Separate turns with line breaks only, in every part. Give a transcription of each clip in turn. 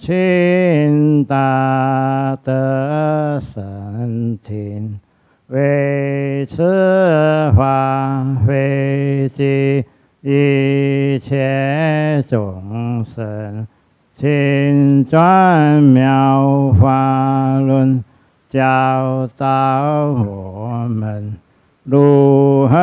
亲大德圣听，为此法会集一切众生，请转妙法轮，教导我们如何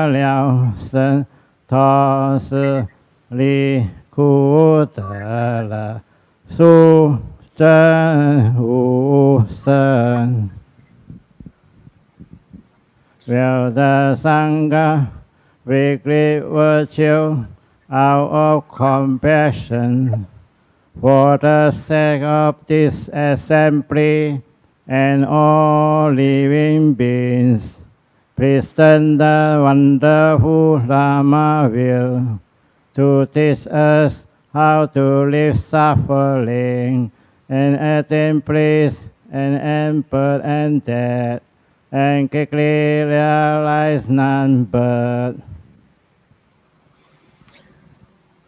了生脱失离苦得乐，殊真无生。Will the Sangha weekly virtue out of compassion for the sake of this assembly and all living beings, present the wonderful Dharma will to teach us how to live suffering and attain bliss and end birth and death, and quickly realize none but.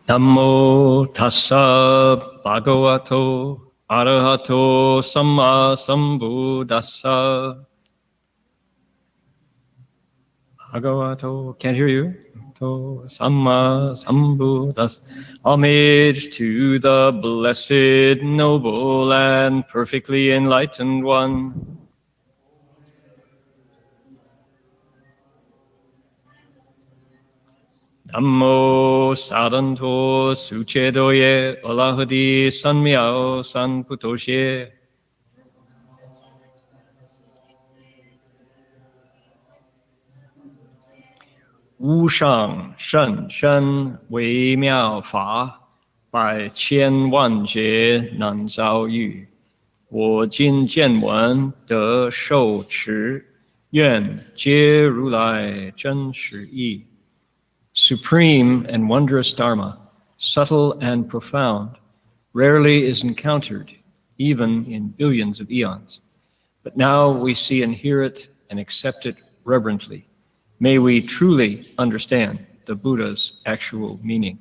Namo tassa bhagavato arahato samma sambuddhassa. Bhagavato, can't hear you. Samma sambuddhassa. Homage to the blessed, noble, and perfectly enlightened one. Namo sadanto suchedoye olahadi sanmiao sanputoshe. Wu shang shen shen wei miao fa, bai qian wan jie nan zao yu. Wo jin jian wen de shou chi, yuan jie ru lai zhen shi yi. Supreme and wondrous Dharma, subtle and profound, rarely is encountered, even in billions of eons. But now we see and hear it and accept it reverently. May we truly understand the Buddha's actual meaning.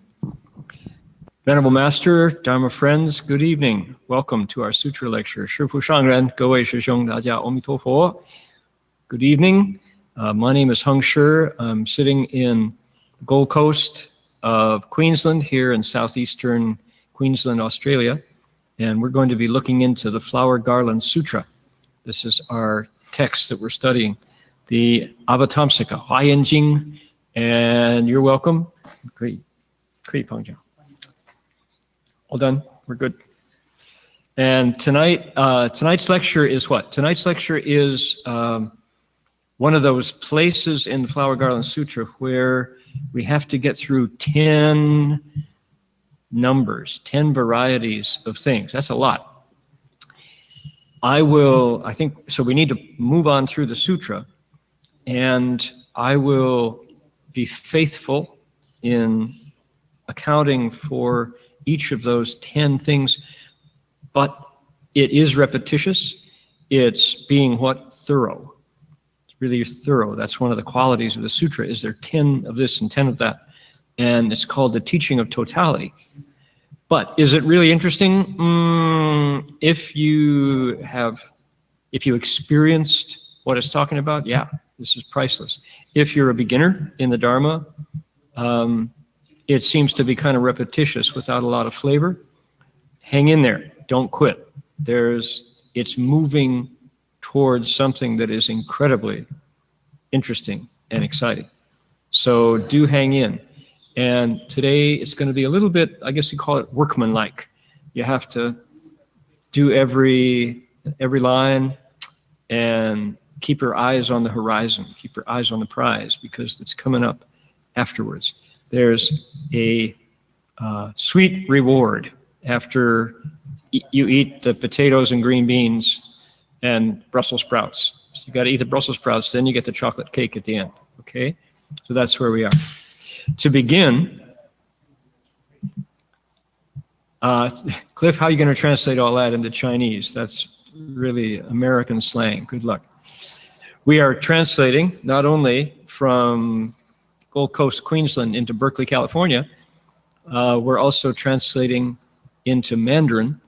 Venerable Master, Dharma friends, good evening. Welcome to our Sutra lecture. Shifu Shangren, Gowei Shishong Dajia Omitofo. Good evening. My name is Heng Sure. I'm sitting in the Gold Coast of Queensland, here in southeastern Queensland, Australia. And we're going to be looking into the Flower Garland Sutra. This is our text that we're studying, the Avatamsaka Huayan. And you're welcome. Great. Pangjiao. All done. We're good. And tonight's lecture is what? Tonight's lecture is one of those places in the Flower Garland Sutra where we have to get through 10 numbers, 10 varieties of things. That's a lot. I think, so we need to move on through the sutra, and I will be faithful in accounting for each of those 10 things, but it is repetitious. It's being what? Thorough. It's really thorough. That's one of the qualities of the sutra, is there 10 of this and 10 of that. And it's called the teaching of totality. But is it really interesting? If you experienced what it's talking about, yeah, this is priceless. If you're a beginner in the Dharma, it seems to be kind of repetitious without a lot of flavor. Hang in there. Don't quit. It's moving towards something that is incredibly interesting and exciting. So do hang in. And today it's going to be a little bit, I guess you call it workmanlike. You have to do every line and keep your eyes on the horizon, keep your eyes on the prize, because it's coming up afterwards. There's a sweet reward after you eat the potatoes and green beans and Brussels sprouts. So you got to eat the Brussels sprouts, then you get the chocolate cake at the end. Okay, so that's where we are. To begin, Cliff, how are you going to translate all that into Chinese? That's really American slang. Good luck. We are translating not only from Gold Coast, Queensland into Berkeley, California, we're also translating into Mandarin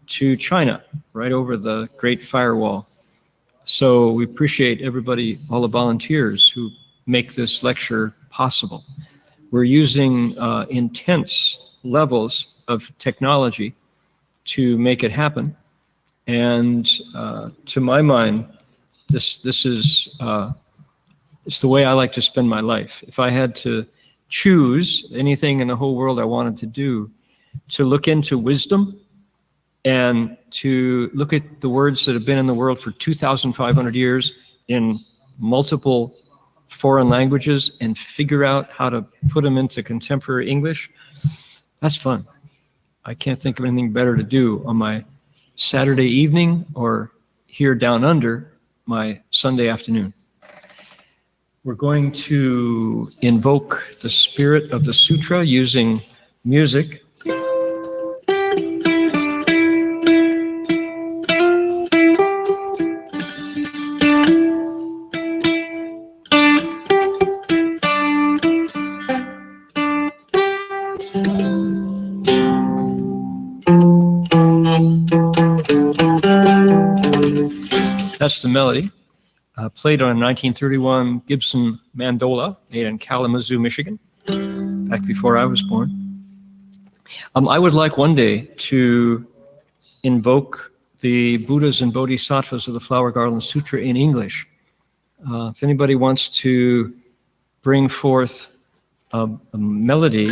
to China, right over the Great Firewall. So we appreciate everybody, all the volunteers who make this lecture possible. We're using intense levels of technology to make it happen. And to my mind, this is it's the way I like to spend my life. If I had to choose anything in the whole world I wanted to do, to look into wisdom and to look at the words that have been in the world for 2,500 years in multiple foreign languages and figure out how to put them into contemporary English, that's fun. I can't think of anything better to do on my Saturday evening or here down under my Sunday afternoon. We're going to invoke the spirit of the sutra using music. That's the melody. Played on a 1931 Gibson mandola made in Kalamazoo, Michigan, back before I was born. I would like one day to invoke the Buddhas and Bodhisattvas of the Flower Garland Sutra in English. If anybody wants to bring forth a melody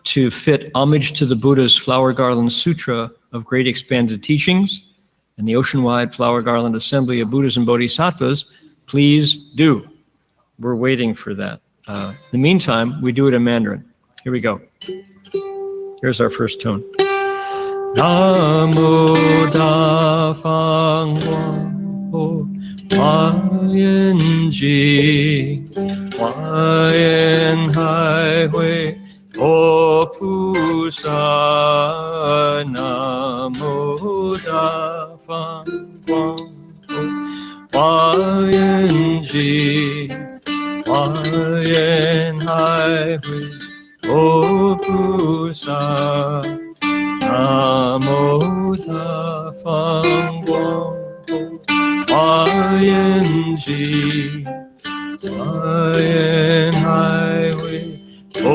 to fit homage to the Buddha's Flower Garland Sutra of Great Expanded Teachings, and the Ocean-Wide Flower Garland Assembly of Buddhas and Bodhisattvas, please do. We're waiting for that. In the meantime, we do it in Mandarin. Here we go. Here's our first tone. Namo Da Fang Guang Ho Hua Yin Ji Hua Yin Hai Hui O Pu Sa Namo Da Fang Guang Ho Hua Yin Ji Hua Yin Hai Hui O Pu Sa Namo Da Fang Guang Ho Hua Yin Ji Hua Yin Hai Hui O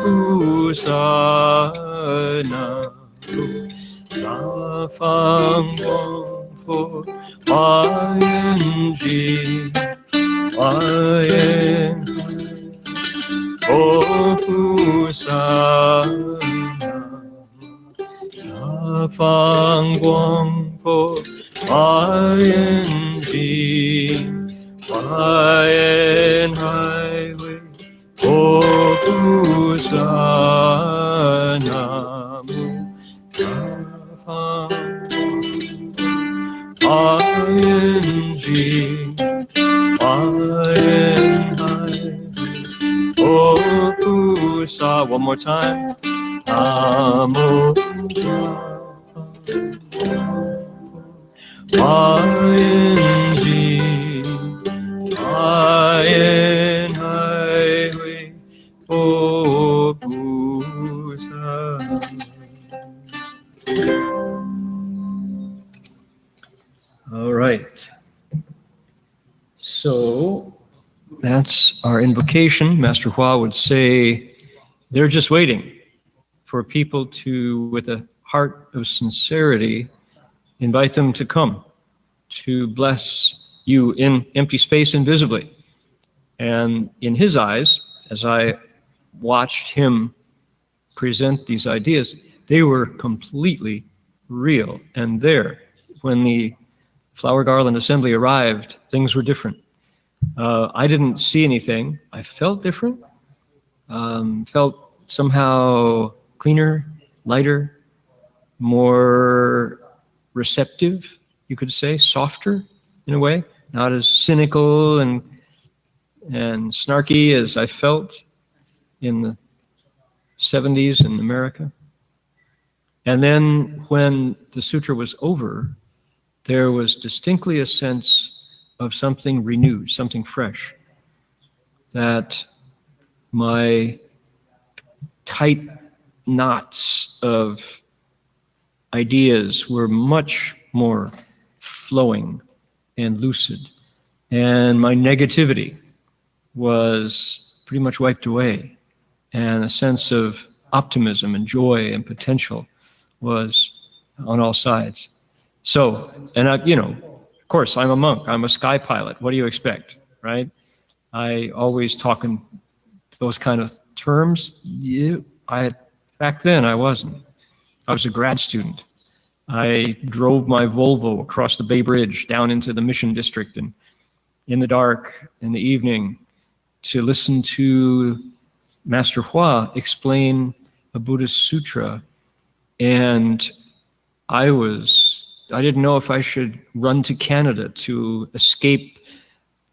Pu Sa Namo Da Fang Guang Ho Hua Yin Ji Hua Yin Hai O Pu Sa Da Fang Guang Ho Hua Yin Ji Hua Yin Hai Hui O Pu Sa Namo Da Fang Hua Yin Ji Hua Yin Hai O Pu Sa. One more time. Namo Hua Yin Ji Hua Yin Hai Hui O Pu Sa. All right. So that's our invocation. Master Hua would say, they're just waiting for people to, with a heart of sincerity, invite them to come to bless you in empty space invisibly. And in his eyes, as I watched him present these ideas, they were completely real and there. When the Flower Garland Assembly arrived, things were different. I didn't see anything. I felt different, felt somehow cleaner, lighter, more receptive, you could say, softer in a way, not as cynical and snarky as I felt in the 70s in America. And then when the sutra was over, there was distinctly a sense of something renewed, something fresh, that my tight knots of ideas were much more flowing and lucid. And my negativity was pretty much wiped away. And a sense of optimism and joy and potential was on all sides. So, and of course, I'm a monk, I'm a sky pilot. What do you expect, right? I always talk in those kind of terms. Back then I wasn't. I was a grad student. I drove my Volvo across the Bay Bridge down into the Mission District and in the dark, in the evening, to listen to Master Hua explain a Buddhist sutra. And I didn't know if I should run to Canada to escape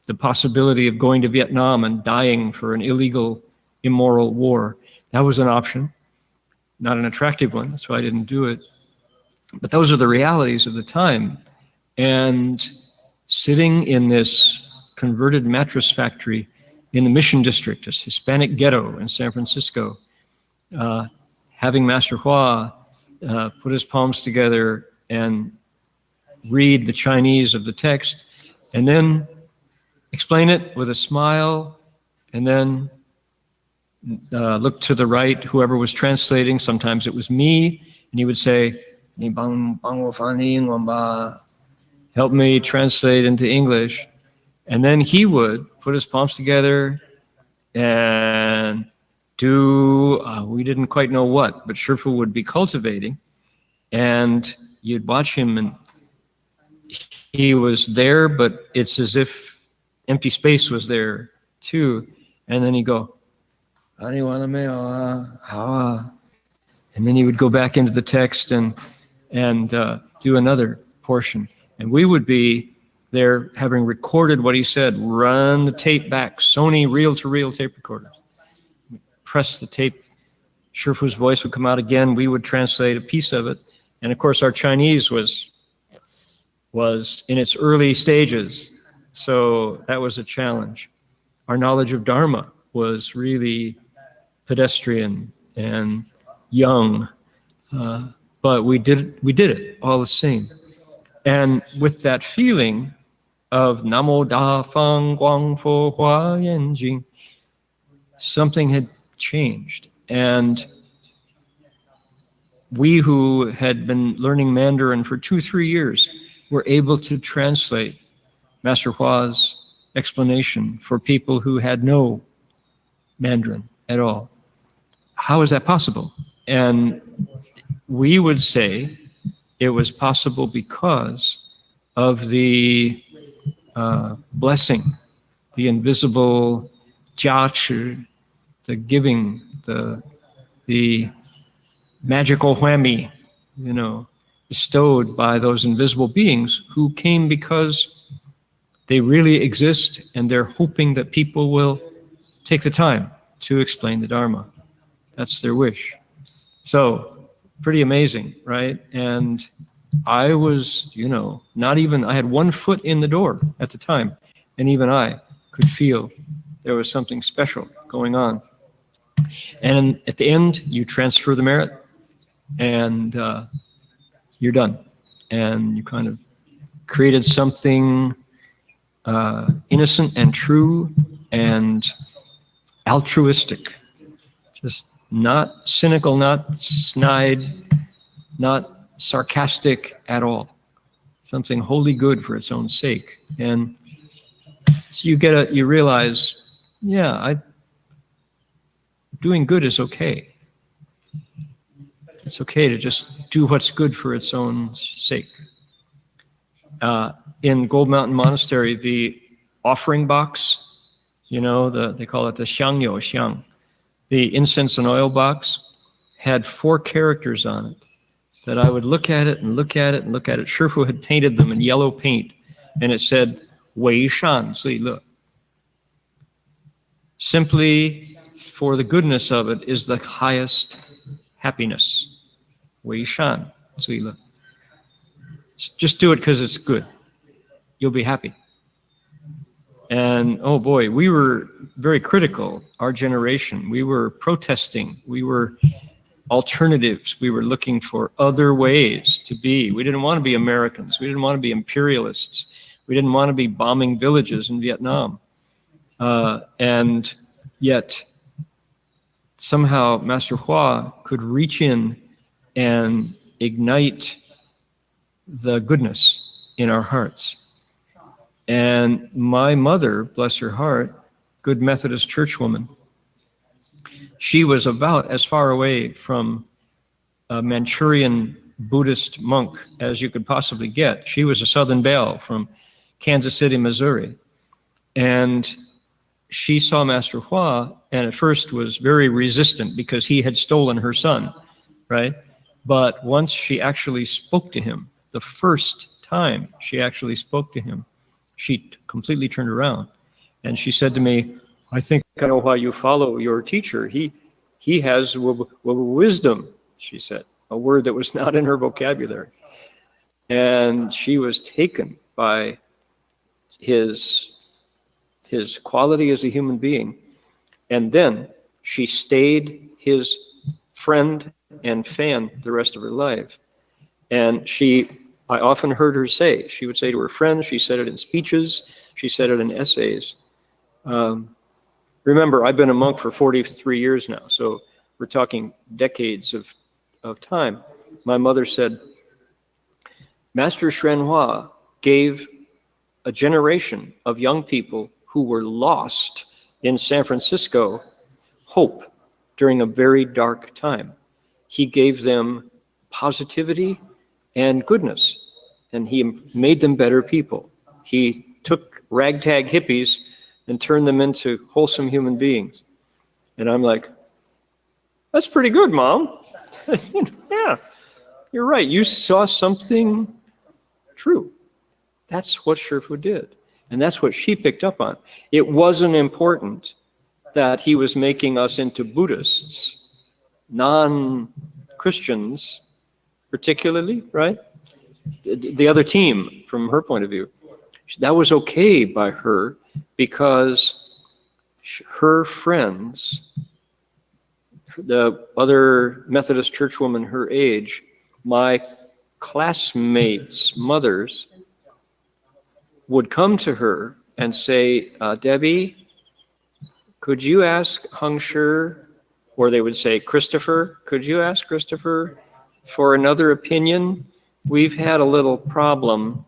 the possibility of going to Vietnam and dying for an illegal, immoral war. That was an option, not an attractive one, that's why I didn't do it. But those are the realities of the time. And sitting in this converted mattress factory in the Mission District, this Hispanic ghetto in San Francisco, having Master Hua put his palms together and read the Chinese of the text, and then explain it with a smile, and then look to the right, whoever was translating. Sometimes it was me, and he would say, help me translate into English. And then he would put his palms together and do, we didn't quite know what, but Shifu would be cultivating. And you'd watch him, and he was there, but it's as if empty space was there too. And then he'd go, and then he would go back into the text and do another portion. And we would be there having recorded what he said, run the tape back, Sony reel-to-reel tape recorder. Press the tape, Shifu's voice would come out again, we would translate a piece of it. And of course our Chinese was in its early stages, so that was a challenge. Our knowledge of Dharma was really pedestrian and young, but we did it all the same. And with that feeling of Namo Da Fang Guang Fo Hua Yan Jing, something had changed. And we who had been learning Mandarin for 2-3 years were able to translate Master Hua's explanation for people who had no Mandarin at all. How is that possible? And we would say it was possible because of the blessing, the invisible jiachi, the giving, the magical whammy, bestowed by those invisible beings who came because they really exist and they're hoping that people will take the time to explain the Dharma. That's their wish. So, pretty amazing, right? And I was, I had 1 foot in the door at the time, and even I could feel there was something special going on. And at the end, you transfer the merit, and you're done. And you kind of created something innocent and true and altruistic. Just not cynical, not snide, not sarcastic at all. Something wholly good for its own sake. And so you realize, doing good is okay. It's okay to just do what's good for its own sake. In Gold Mountain Monastery, the offering box, they call it the xiangyou xiang, the incense and oil box, had 4 characters on it that I would look at it and look at it and look at it. Shifu had painted them in yellow paint, and it said, Wei Shan Zui Le. Simply for the goodness of it is the highest happiness. Wei Shan Zui Le. Just do it because it's good. You'll be happy. And oh boy, we were very critical, our generation. We were protesting. We were alternatives. We were looking for other ways to be. We didn't want to be Americans. We didn't want to be imperialists. We didn't want to be bombing villages in Vietnam. And yet, somehow Master Hua could reach in and ignite the goodness in our hearts. And my mother, bless her heart, good Methodist churchwoman, she was about as far away from a Manchurian Buddhist monk as you could possibly get. She was a Southern Belle from Kansas City, Missouri. And she saw Master Hua and at first was very resistant because he had stolen her son, right? But once she actually spoke to him, the first time she actually spoke to him, she completely turned around. And she said to me, I think I know why you follow your teacher. He has wisdom, she said, a word that was not in her vocabulary. And she was taken by his quality as a human being. And then she stayed his friend and fan the rest of her life. And I often heard her say, she would say to her friends, she said it in speeches, she said it in essays. Remember, I've been a monk for 43 years now, so we're talking decades of time. My mother said, Master Hua gave a generation of young people who were lost in San Francisco hope during a very dark time. He gave them positivity and goodness, and he made them better people. He took ragtag hippies and turned them into wholesome human beings. And I'm like, that's pretty good, Mom. Yeah, you're right. You saw something true. That's what Shifu did. And that's what she picked up on. It wasn't important that he was making us into Buddhists, non-Christians particularly, right? The other team, from her point of view, that was okay by her because her friends, the other Methodist churchwoman her age, my classmates' mothers, would come to her and say, Debbie, could you ask Heng Sure, or they would say, Christopher, could you ask Christopher for another opinion? We've had a little problem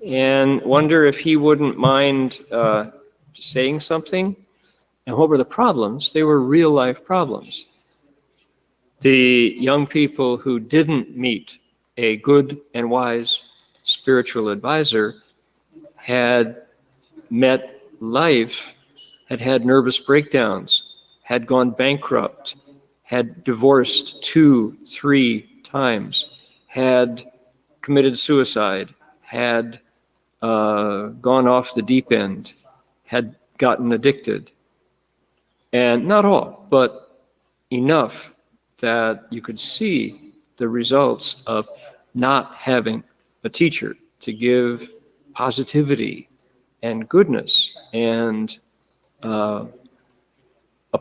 and wonder if he wouldn't mind saying something. And what were the problems? They were real life problems. The young people who didn't meet a good and wise spiritual advisor had met life, had nervous breakdowns, had gone bankrupt, had divorced 2-3 times, had committed suicide, had gone off the deep end, had gotten addicted. And not all, but enough that you could see the results of not having a teacher to give positivity and goodness and a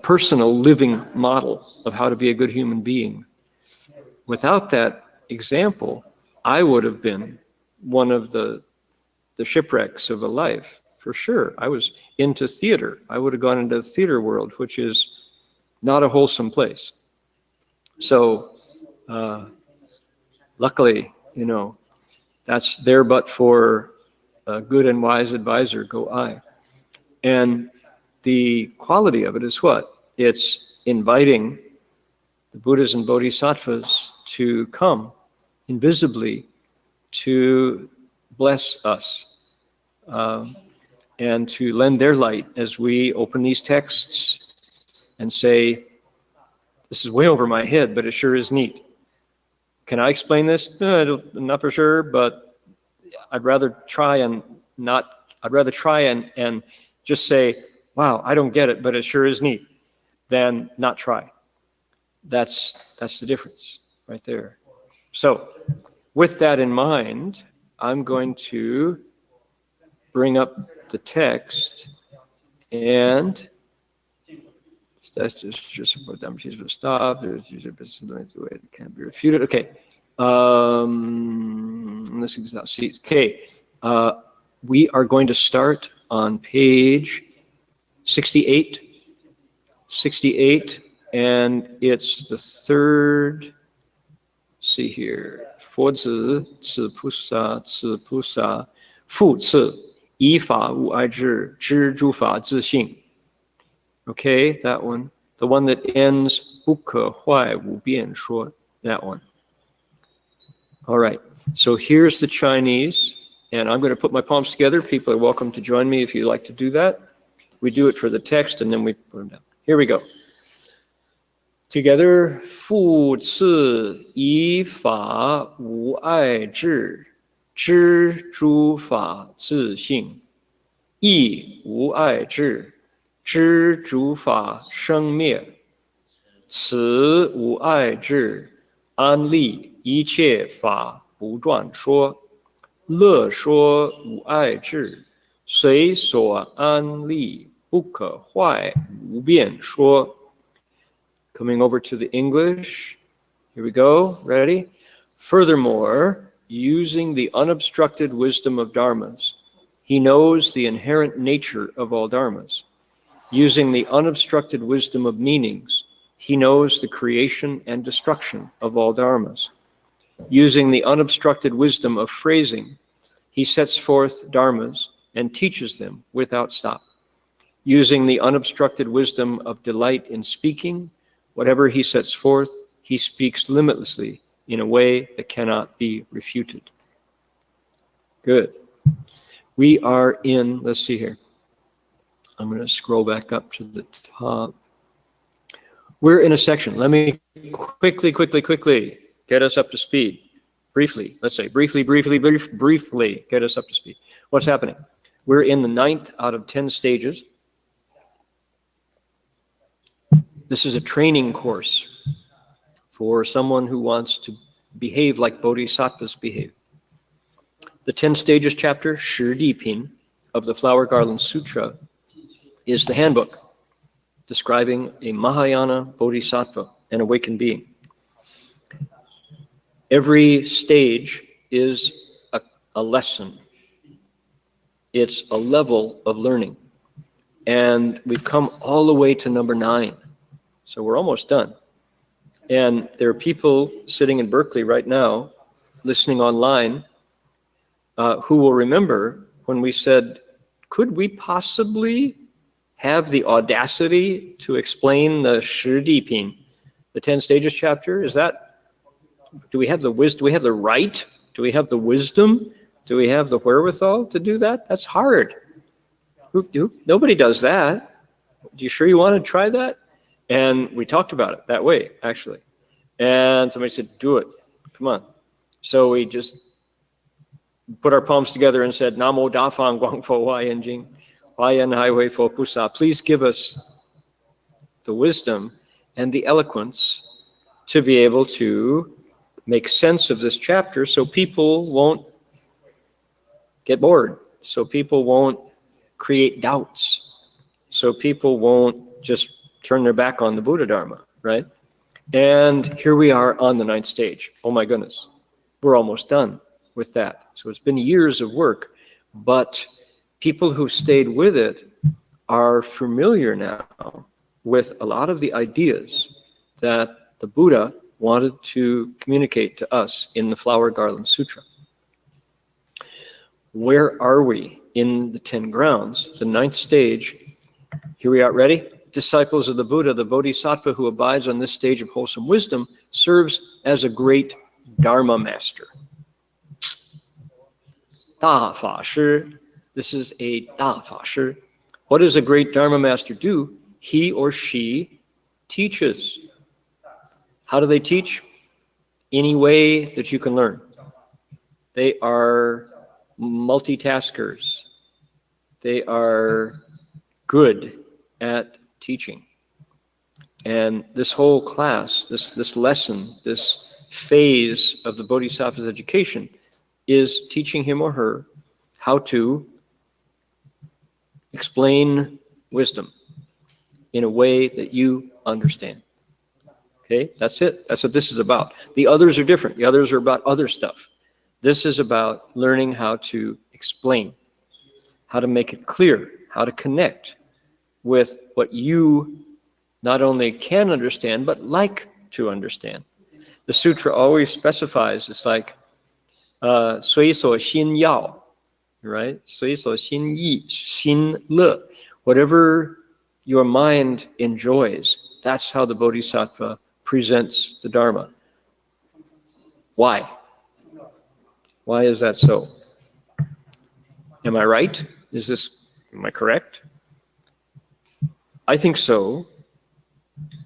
personal living model of how to be a good human being. Without that example, I would have been one of the shipwrecks of a life, for sure. I was into theater. I would have gone into the theater world, which is not a wholesome place. So luckily, that's there, but for a good and wise advisor, go I. And the quality of it is what? It's inviting the Buddhas and Bodhisattvas to come invisibly to bless us and to lend their light as we open these texts and say, this is way over my head, but it sure is neat. Can I explain this? Not for sure, but I'd rather try and just say, wow, I don't get it, but it sure is neat, than not try. That's the difference right there. So with that in mind, I'm going to bring up the text and That's just what Dharma teaches will stop. There's usually the way it can't be refuted. Okay. Let's see. Okay. We are going to start on page 68. 68, and it's the third. See here. 佛子此菩萨复次依法无碍智知诸法自性. Okay, that one. The one that ends 不可坏无辩说. That one. All right. So here's the Chinese, and I'm going to put my palms together. People are welcome to join me if you'd like to do that. We do it for the text, and then we put them down. Here we go. Together, 复次依法无碍智知诸法自性，亦无碍智知诸法生灭，此无碍智安立一切法不断说，乐说无碍智随所安立不可坏无辩说. Coming over to the English. Here we go. Ready? Furthermore, using the unobstructed wisdom of dharmas, he knows the inherent nature of all dharmas. Using the unobstructed wisdom of meanings, he knows the creation and destruction of all dharmas. Using the unobstructed wisdom of phrasing, he sets forth dharmas and teaches them without stop. Using the unobstructed wisdom of delight in speaking, whatever he sets forth, he speaks limitlessly in a way that cannot be refuted. Good. We are in, let's see here. I'm going to scroll back up to the top. We're in a section. Let me quickly get us up to speed. Briefly, let's say briefly, get us up to speed. What's happening? We're in the 9th out of 10 stages. This is a training course for someone who wants to behave like bodhisattvas behave. The 10 stages chapter, 十地品, of the Flower Garland Sutra is the handbook describing a Mahayana bodhisattva, an awakened being. Every stage is a lesson. It's a level of learning. And we've come all the way to number 9. So we're almost done. And there are people sitting in Berkeley right now, listening online, who will remember when we said, could we possibly have the audacity to explain the 十地品, the 10 stages chapter? Do we have the wisdom? Do we have the right? Do we have the wisdom? Do we have the wherewithal to do that? That's hard. Nobody does that. You sure you want to try that? And we talked about it that way, actually. And somebody said, do it. Come on. So we just put our palms together and said, Namo Dafang Guangfo Huayan Jing, Huayan Highway Fo Pusa. Please give us the wisdom and the eloquence to be able to make sense of this chapter so people won't get bored, so people won't create doubts, so people won't just turn their back on the Buddha Dharma, right? And here we are on the 9th stage. Oh my goodness, we're almost done with that. So it's been years of work, but people who stayed with it are familiar now with a lot of the ideas that the Buddha wanted to communicate to us in the Flower Garland Sutra. Where are we in the 10 grounds, the 9th stage? Here we are, ready? Disciples of the Buddha, the Bodhisattva who abides on this stage of wholesome wisdom, serves as a great Dharma master. Da Fa Shi. This is a Da Fa Shi. What does a great Dharma master do? He or she teaches. How do they teach? Any way that you can learn. They are multitaskers. They are good at teaching. And this whole class, this lesson, this phase of the Bodhisattva's education is teaching him or her how to explain wisdom. in a way that you understand. Okay, that's it. That's what this is about. The others are different. The others are about other stuff. This is about learning how to explain, how to make it clear, how to connect with what you not only can understand, but like to understand. The sutra always specifies, it's like, 随所心要, right? 随所心意, 心乐. Whatever your mind enjoys, that's how the Bodhisattva presents the Dharma. Why? Why is that so? Am I right? Am I correct? I think so,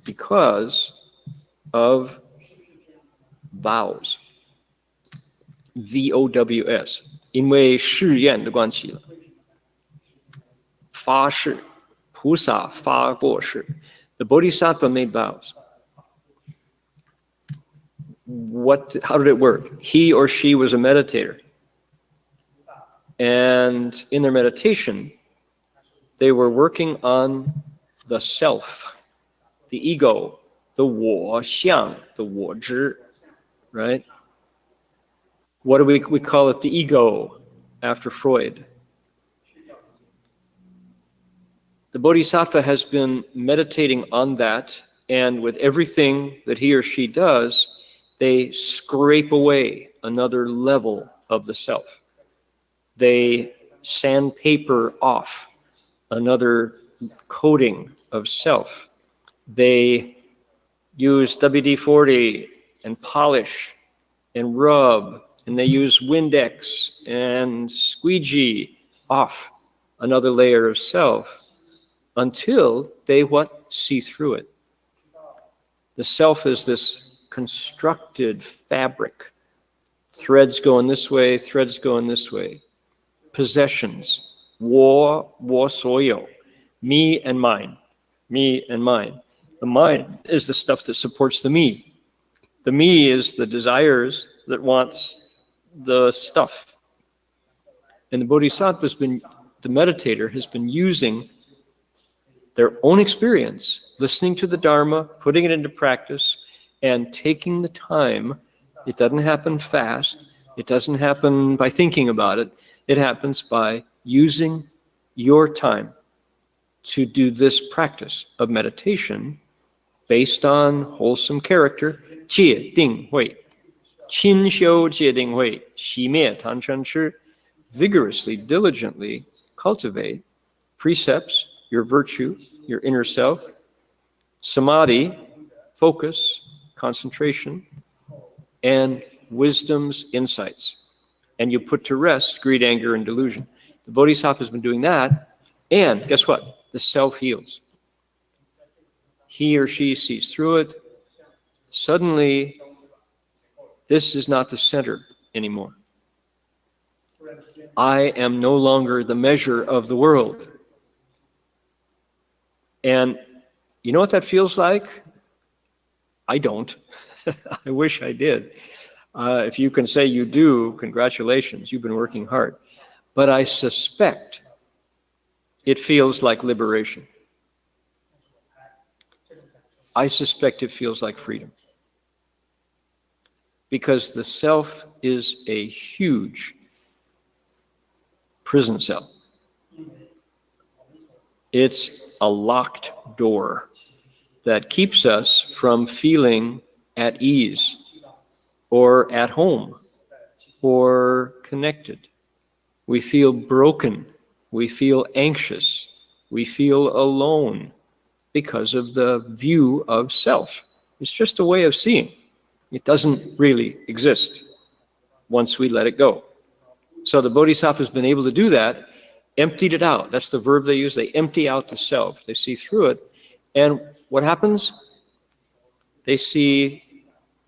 because of vows. VOWS. 因为誓愿的关系了。发誓，菩萨发过誓。The Bodhisattva made vows. How did it work? He or she was a meditator. And in their meditation, they were working on the self, the ego, the 我相, the 我知, right? What do we call it? The ego, after Freud. The Bodhisattva has been meditating on that, and with everything that he or she does, they scrape away another level of the self. They sandpaper off another coating of self. They use WD-40 and polish and rub, and they use Windex and squeegee off another layer of self until they see through it. The self is this constructed fabric. Threads going this way, threads going this way. Possessions. 我所有. Me and mine. Me and mine. The mine is the stuff that supports the me. The me is the desires that wants the stuff. And the Bodhisattva the meditator has been using their own experience, listening to the Dharma, putting it into practice, and taking the time. It doesn't happen fast. It doesn't happen by thinking about it. It happens by using your time to do this practice of meditation based on wholesome character, 戒定慧, 勤修戒定慧, 熄灭贪嗔痴, vigorously, diligently cultivate precepts, your virtue, your inner self, samadhi, focus, concentration, and wisdom's insights. And you put to rest greed, anger, and delusion. The Bodhisattva has been doing that, and guess what? The self heals. He or she sees through it. Suddenly, this is not the center anymore. I am no longer the measure of the world. And you know what that feels like? I don't. I wish I did. If you can say you do, congratulations, you've been working hard. But I suspect it feels like liberation. I suspect it feels like freedom. Because the self is a huge prison cell. It's a locked door that keeps us from feeling at ease or at home or connected. We feel broken. We feel anxious. We feel alone because of the view of self. It's just a way of seeing. It doesn't really exist once we let it go. So the Bodhisattva has been able to do that, emptied it out. That's the verb they use. They empty out the self. They see through it. And what happens? They see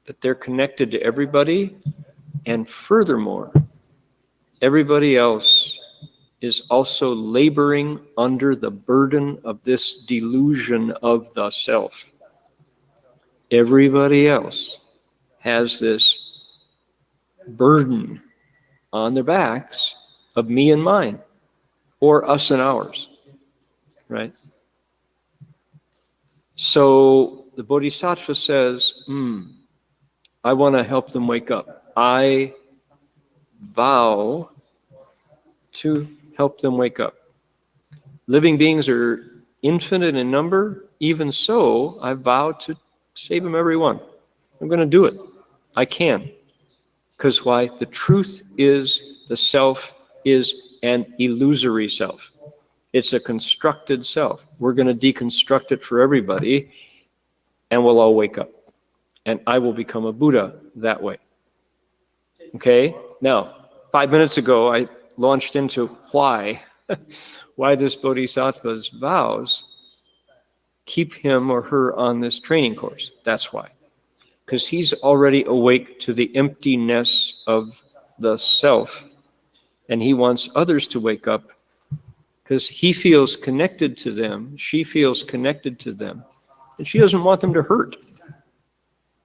that they're connected to everybody. And furthermore, everybody else is also laboring under the burden of this delusion of the self. Everybody else has this burden on their backs of me and mine, or us and ours, right? So the Bodhisattva says, I want to help them wake up. I vow to help them wake up. Living beings are infinite in number. Even so, I vow to save them, every one. I'm going to do it. I can. Because why? The truth is the self is an illusory self. It's a constructed self. We're going to deconstruct it for everybody, and we'll all wake up. And I will become a Buddha that way. Okay? Now, 5 minutes ago, I launched into why this Bodhisattva's vows keep him or her on this training course. That's why. Because he's already awake to the emptiness of the self, and he wants others to wake up because he feels connected to them, she feels connected to them, and she doesn't want them to hurt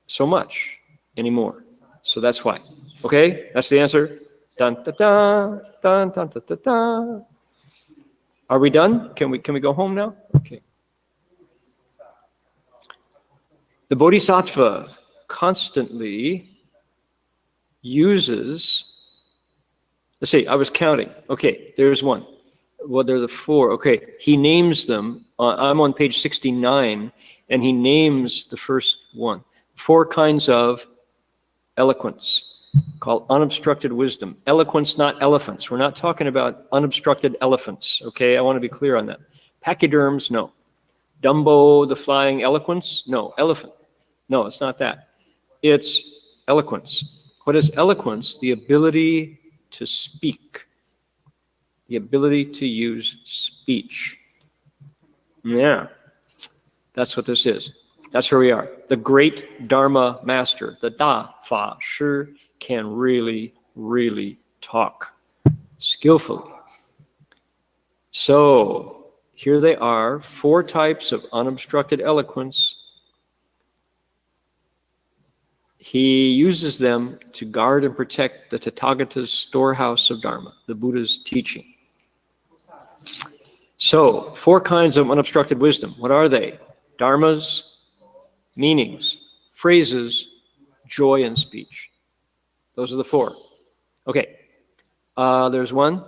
so much anymore. So that's why. Okay? That's the answer. Dun, da, da, dun, dun, da, da, da. Are we done? Can we go home now? Okay. The Bodhisattva constantly uses, let's see, I was counting. Okay, there's one. Well, there are the four. Okay, he names them. I'm on page 69, and he names the first one. 4 kinds of eloquence, called unobstructed wisdom. Eloquence, not elephants. We're not talking about unobstructed elephants, okay? I want to be clear on that. Pachyderms, no. Dumbo, the flying eloquence, no. Elephant, no, it's not that. It's eloquence. What is eloquence? The ability to speak. The ability to use speech. Yeah, that's what this is. That's where we are. The great Dharma master, the Da Fa Shi, can really, really talk skillfully. So here they are, 4 types of unobstructed eloquence. He uses them to guard and protect the Tathagata's storehouse of Dharma, the Buddha's teaching. So, 4 kinds of unobstructed wisdom. What are they? Dharmas, meanings, phrases, joy in speech. Those are the 4. Okay. There's 1,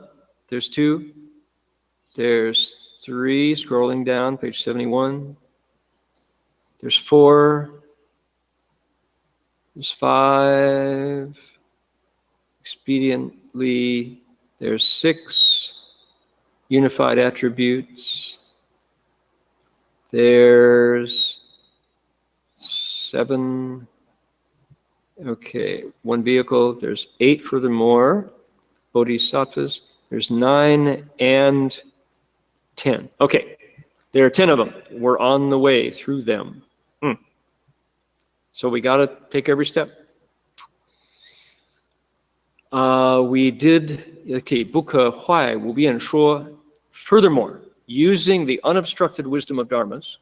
there's 2, there's 3, scrolling down, page 71. There's 4, there's 5, expediently, there's 6, unified attributes, there's 7, okay, 1 vehicle, there's 8 furthermore, bodhisattvas, there's 9 and 10. Okay, there are 10 of them. We're on the way through them. So we got to take every step. We did, okay, 不可坏无辩说. Furthermore, using the unobstructed wisdom of dharmas,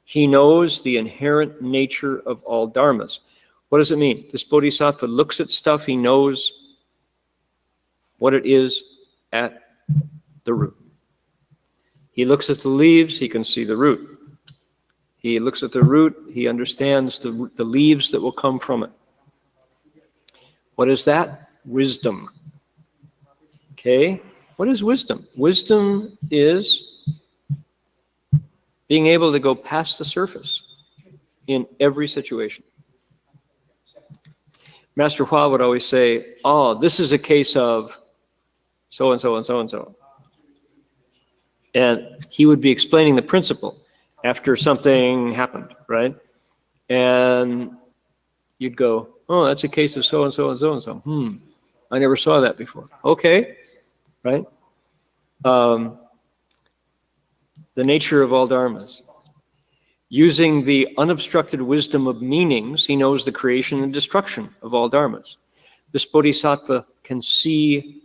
he knows the inherent nature of all dharmas. What does it mean? This bodhisattva looks at stuff, he knows what it is at the root. He looks at the leaves, he can see the root. He looks at the root, he understands the leaves that will come from it. What is that? Wisdom. Okay? What is wisdom? Wisdom is being able to go past the surface in every situation. Master Hua would always say, oh, this is a case of so-and-so and so-and-so. And he would be explaining the principle after something happened, right? And you'd go, oh, that's a case of so-and-so and so-and-so. I never saw that before. Okay, right? The nature of all dharmas. Using the unobstructed wisdom of meanings, he knows the creation and destruction of all dharmas. This bodhisattva can see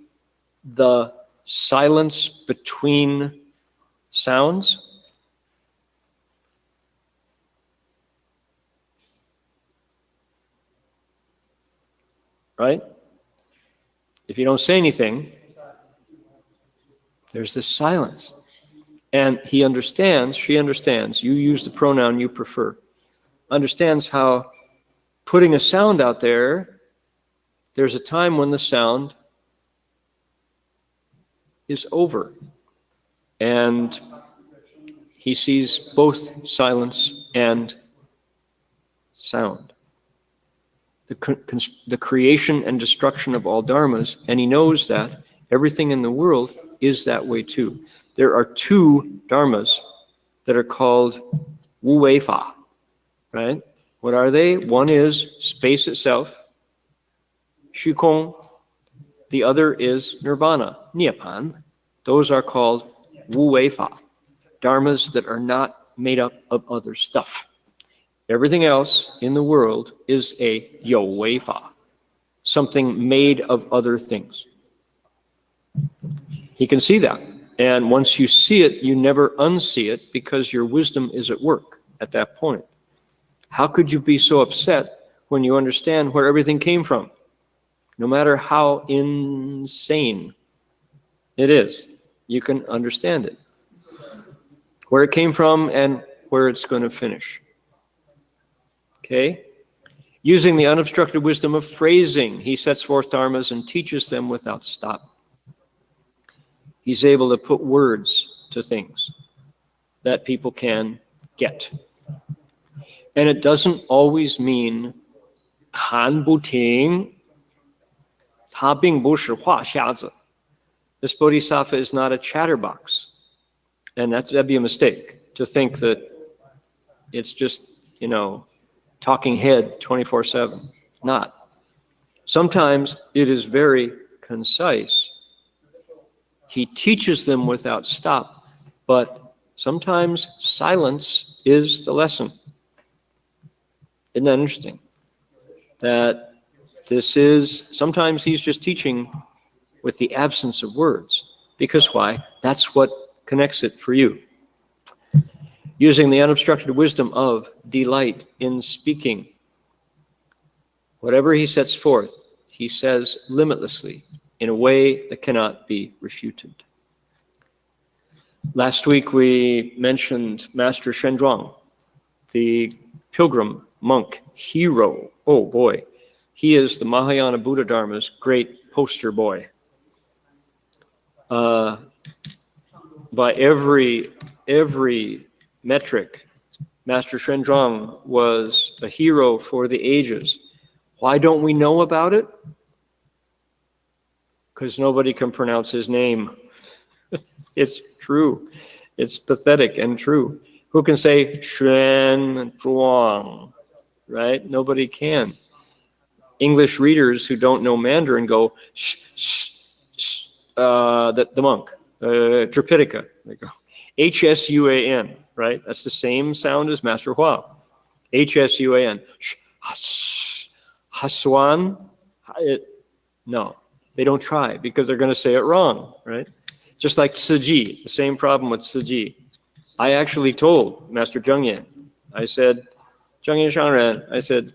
the silence between sounds. Right? If you don't say anything, there's this silence. And he understands, she understands, you use the pronoun you prefer, understands how putting a sound out there, there's a time when the sound is over. And he sees both silence and sound. The creation and destruction of all dharmas, and he knows that everything in the world is that way too. There are two dharmas that are called wu wei fa, right? What are they? One is space itself, xu kong. The other is nirvana, nibbana. Those are called wu wei fa, dharmas that are not made up of other stuff. Everything else in the world is a you wei fa, something made of other things. He can see that. And once you see it, you never unsee it because your wisdom is at work at that point. How could you be so upset when you understand where everything came from? No matter how insane it is, you can understand it. Where it came from and where it's going to finish. Okay? Using the unobstructed wisdom of phrasing, he sets forth dharmas and teaches them without stop. He's able to put words to things that people can get. And it doesn't always mean 看不听, 他并不是话匣子. This bodhisattva is not a chatterbox. And that'd be a mistake to think that it's just, talking head 24/7. Not. Sometimes it is very concise. He teaches them without stop, but sometimes silence is the lesson. Isn't that interesting? That sometimes he's just teaching with the absence of words. Because why? That's what connects it for you. Using the unobstructed wisdom of delight in speaking. Whatever he sets forth, he says limitlessly in a way that cannot be refuted. Last week we mentioned Master Xuanzang, the pilgrim monk hero. Oh boy, he is the Mahayana Buddha Dharma's great poster boy. By every metric, Master Xuanzang was a hero for the ages. Why don't we know about it? Because nobody can pronounce his name. It's true. It's pathetic and true. Who can say Xuanzang? Right? Nobody can. English readers who don't know Mandarin go, the monk, Tripitaka. They go, Hsuan, right? That's the same sound as Master Hua. Hsuan. Hasuan? No, they don't try because they're going to say it wrong, right? Just like Siji, the same problem with Siji. I actually told Master Zhengyan, I said, Zhengyan Shangren, I said,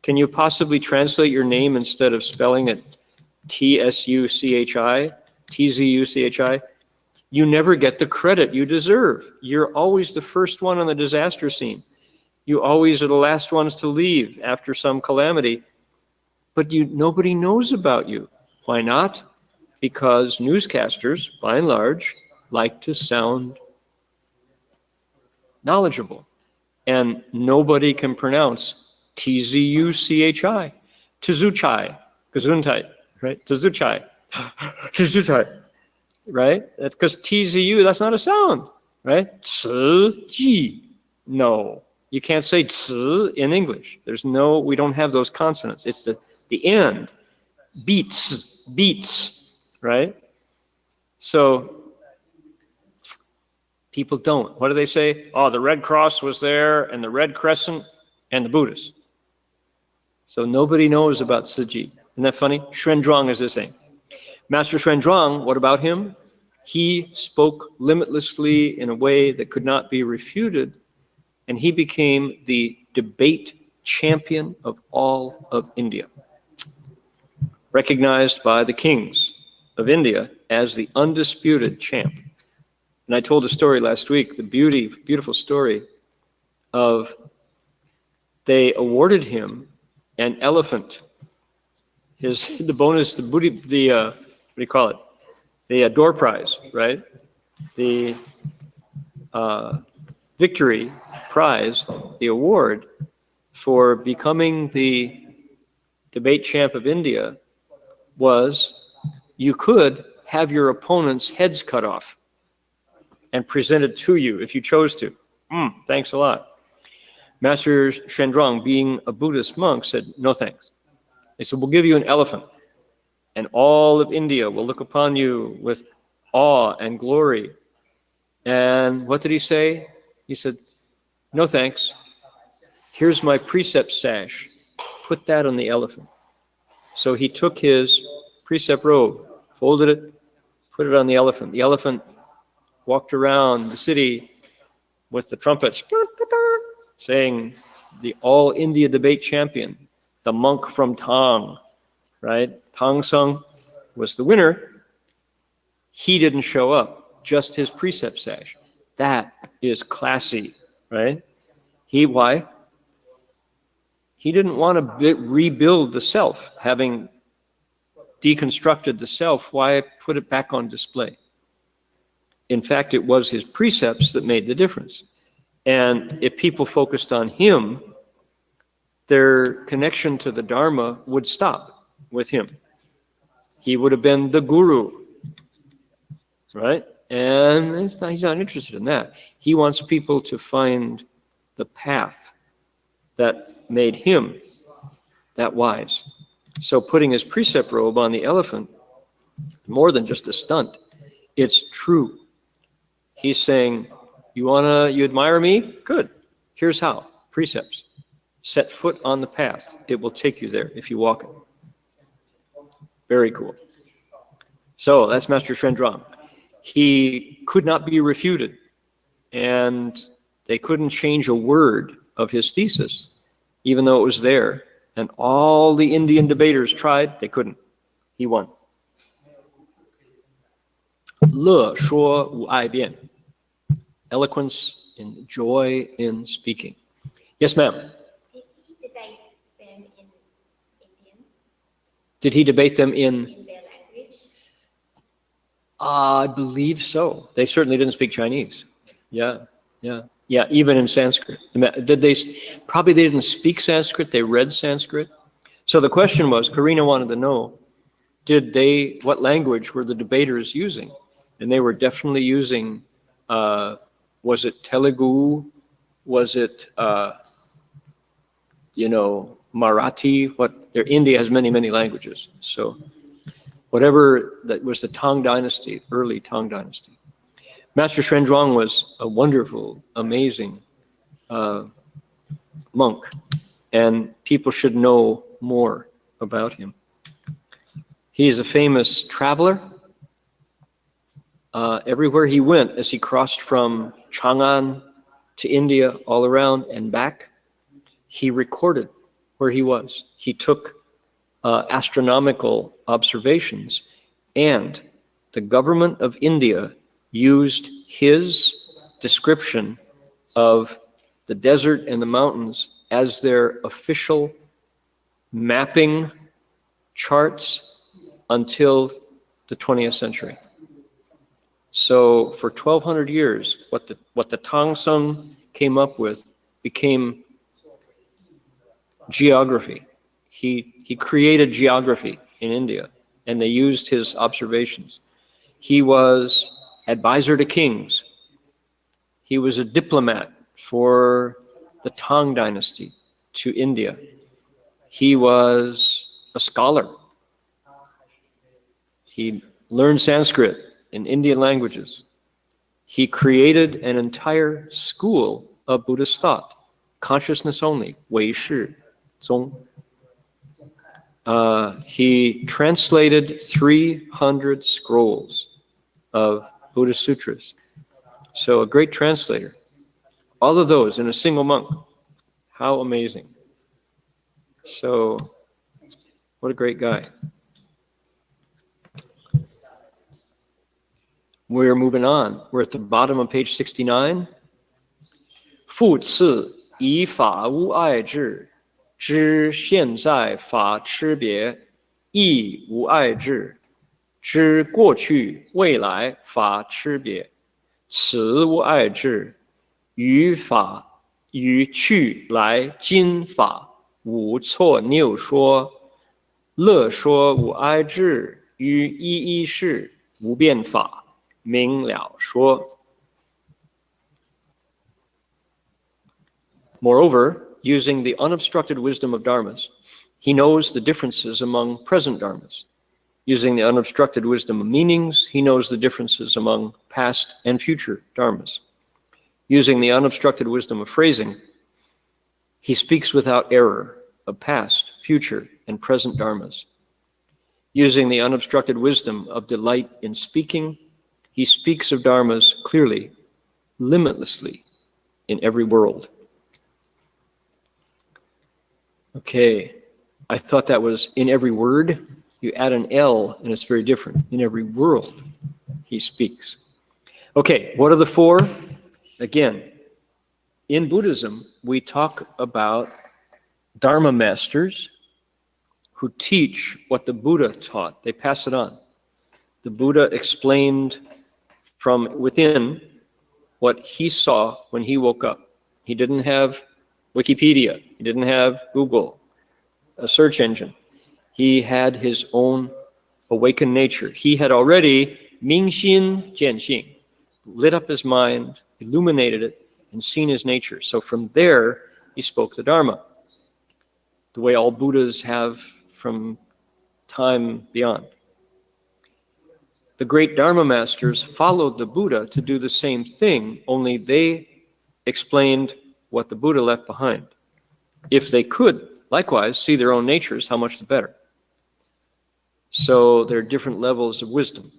can you possibly translate your name instead of spelling it Tsuchi, Tzuchi? You never get the credit you deserve. You're always the first one on the disaster scene. You always are the last ones to leave after some calamity. But nobody knows about you. Why not? Because newscasters, by and large, like to sound knowledgeable. And nobody can pronounce Tzuchi, Tzuchi, Gesundheit, right? Tzuchi, Tzuchi, right? That's because Tzu, that's not a sound, right? Tzu, no. You can't say tzu in English. We don't have those consonants. It's the end. Beats, right? So people don't. What do they say? Oh, the Red Cross was there, and the Red Crescent, and the Buddhists. So nobody knows about Siji. Isn't that funny? Xuanzang is the same. Master Xuanzang, what about him? He spoke limitlessly in a way that could not be refuted, and he became the debate champion of all of India, recognized by the kings of India as the undisputed champ. And I told a story last week, the beautiful story of they awarded him an elephant. The bonus, what do you call it? The door prize, right? The victory prize, the award for becoming the debate champ of India was you could have your opponent's heads cut off and presented to you if you chose to. Thanks a lot. Master Xuanzang, being a Buddhist monk, said, no thanks. They said, we'll give you an elephant, and all of India will look upon you with awe and glory. And what did he say? He said, no thanks. Here's my precept sash. Put that on the elephant. So he took his precept robe, folded it, put it on the elephant. The elephant walked around the city with the trumpets saying, the All India Debate Champion, the monk from Tang, right? Tang Sung was the winner. He didn't show up, just his precept sash. That is classy, right? Why? He didn't want to rebuild the self, having deconstructed the self. Why put it back on display? In fact, it was his precepts that made the difference. And if people focused on him, their connection to the Dharma would stop with him. He would have been the guru, right? And he's not interested in that. He wants people to find the path that made him that wise. So putting his precept robe on the elephant, more than just a stunt, it's true. He's saying, you admire me? Good. Here's how. Precepts. Set foot on the path. It will take you there if you walk it. Very cool. So that's Master Xuanzang. He could not be refuted, and they couldn't change a word of his thesis, even though it was there. And all the Indian debaters tried, they couldn't. He won. 乐说无碍辩. Eloquence in joy in speaking. Yes, ma'am. Did he debate them in their language? I believe so. They certainly didn't speak Chinese. Yeah, even in Sanskrit. Probably they didn't speak Sanskrit, they read Sanskrit. So the question was, Karina wanted to know, what language were the debaters using? And they were definitely using, was it Telugu? Was it, Marathi? India has many, many languages. So whatever, that was the Tang Dynasty, early Tang Dynasty. Master Xuanzang was a wonderful, amazing monk, and people should know more about him. He is a famous traveler. Everywhere he went, as he crossed from Chang'an to India, all around and back, he recorded where he was. He took astronomical observations, and the government of India used his description of the desert and the mountains as their official mapping charts until the 20th century. So for 1,200 years, what the Tang Sung came up with became geography. He created geography in India, and they used his observations. He was advisor to kings. He was a diplomat for the Tang Dynasty to India. He was a scholar. He learned Sanskrit and Indian languages. He created an entire school of Buddhist thought, consciousness only, Wei Shi Zong. He translated 300 scrolls of Buddhist sutras. So a great translator. All of those in a single monk. How amazing. So, what a great guy. We're moving on. We're at the bottom of page 69. 复次以法无碍智，知现在法差别，亦无碍智，知过去未来法差别，此无碍智，于法于去来今法无错谬说，乐说无碍智，于一一事无变法，明了说。Moreover, using the unobstructed wisdom of dharmas, he knows the differences among present dharmas. Using the unobstructed wisdom of meanings, he knows the differences among past and future dharmas. Using the unobstructed wisdom of phrasing, he speaks without error of past, future, and present dharmas. Using the unobstructed wisdom of delight in speaking, he speaks of dharmas clearly, limitlessly, in every world. Okay, I thought that was in every word. You add an L and it's very different. In every world, he speaks. Okay, what are the four? Again, in Buddhism, we talk about Dharma masters who teach what the Buddha taught. They pass it on. The Buddha explained from within what he saw when he woke up. He didn't have Wikipedia. He didn't have Google, a search engine. He had his own awakened nature. He had already Mingxin Jianxing, lit up his mind, illuminated it, and seen his nature. So from there, he spoke the Dharma, the way all Buddhas have from time beyond. The great Dharma masters followed the Buddha to do the same thing, only they explained what the Buddha left behind. If they could, likewise, see their own natures, how much the better. So there are different levels of wisdom.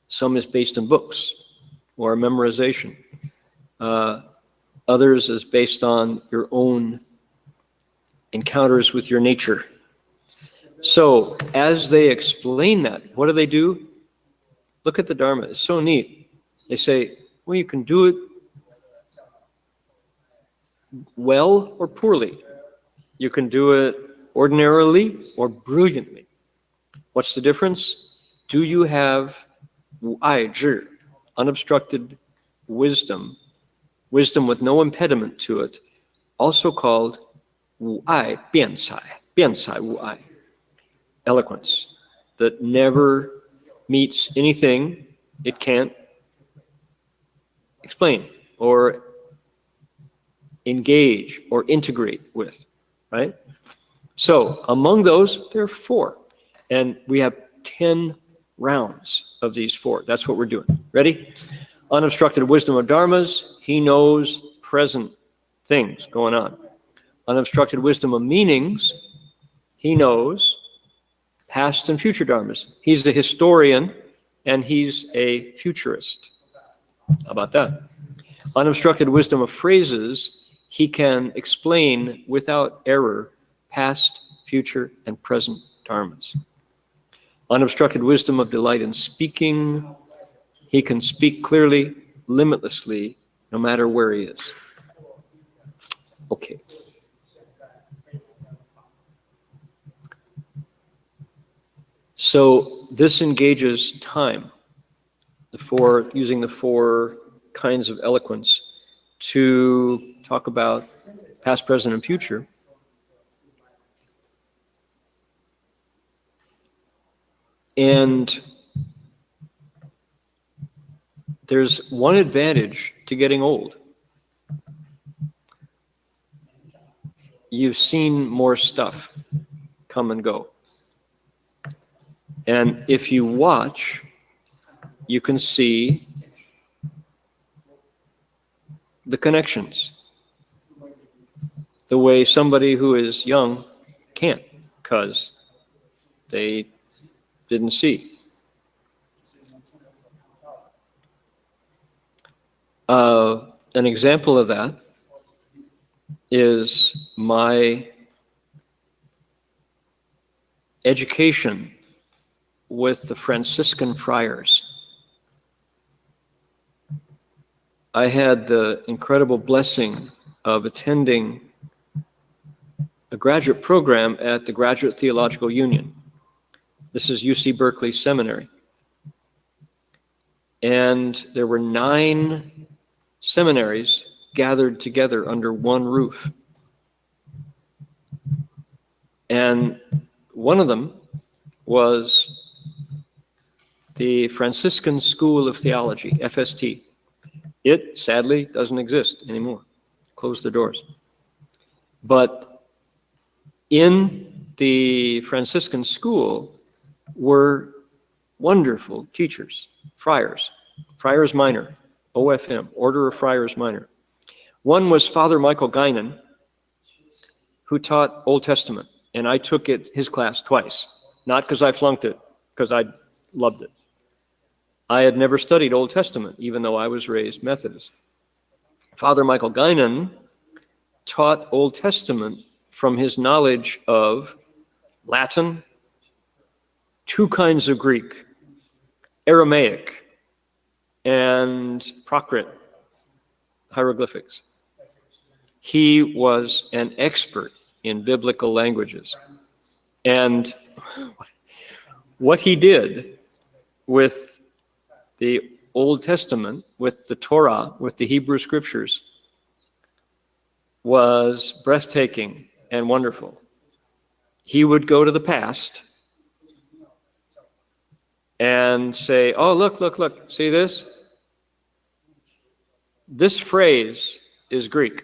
Some is based in books or memorization. Others is based on your own encounters with your nature. So as they explain that, what do? Look at the Dharma. It's so neat. They say, well, you can do it well or poorly. You can do it ordinarily or brilliantly. What's the difference? Do you have wu ai zhi, unobstructed wisdom, wisdom with no impediment to it, also called wu ai biancai wu ai, eloquence, that never meets anything it can't explain or engage or integrate with, right? So among those, there are four. And we have 10 rounds of these four. That's what we're doing. Ready? Unobstructed wisdom of dharmas. He knows present things going on. Unobstructed wisdom of meanings. He knows past and future dharmas. He's the historian and he's a futurist. How about that? Unobstructed wisdom of phrases. He can explain without error past, future, and present dharmas. Unobstructed wisdom of delight in speaking. He can speak clearly, limitlessly, no matter where he is. Okay. So this engages time, using the four kinds of eloquence to talk about past, present, and future. And there's one advantage to getting old. You've seen more stuff come and go. And if you watch, you can see the connections, the way somebody who is young can't, because they didn't see. An example of that is my education with the Franciscan friars. I had the incredible blessing of attending a graduate program at the Graduate Theological Union. This is UC Berkeley Seminary. And there were 9 seminaries gathered together under one roof. And one of them was the Franciscan School of Theology, FST. It sadly doesn't exist anymore. Closed the doors. But in the Franciscan school were wonderful teachers, friars minor, OFM, Order of Friars Minor. One was Father Michael Guinan, who taught Old Testament, and I took his class twice, not because I flunked it, because I loved it. I had never studied Old Testament, even though I was raised Methodist. Father Michael Guinan taught Old Testament from his knowledge of Latin, 2 kinds of Greek, Aramaic, and Prakrit hieroglyphics. He was an expert in biblical languages. And what he did with the Old Testament, with the Torah, with the Hebrew Scriptures, was breathtaking and wonderful. He would go to the past and say, oh, look, see this? This phrase is Greek.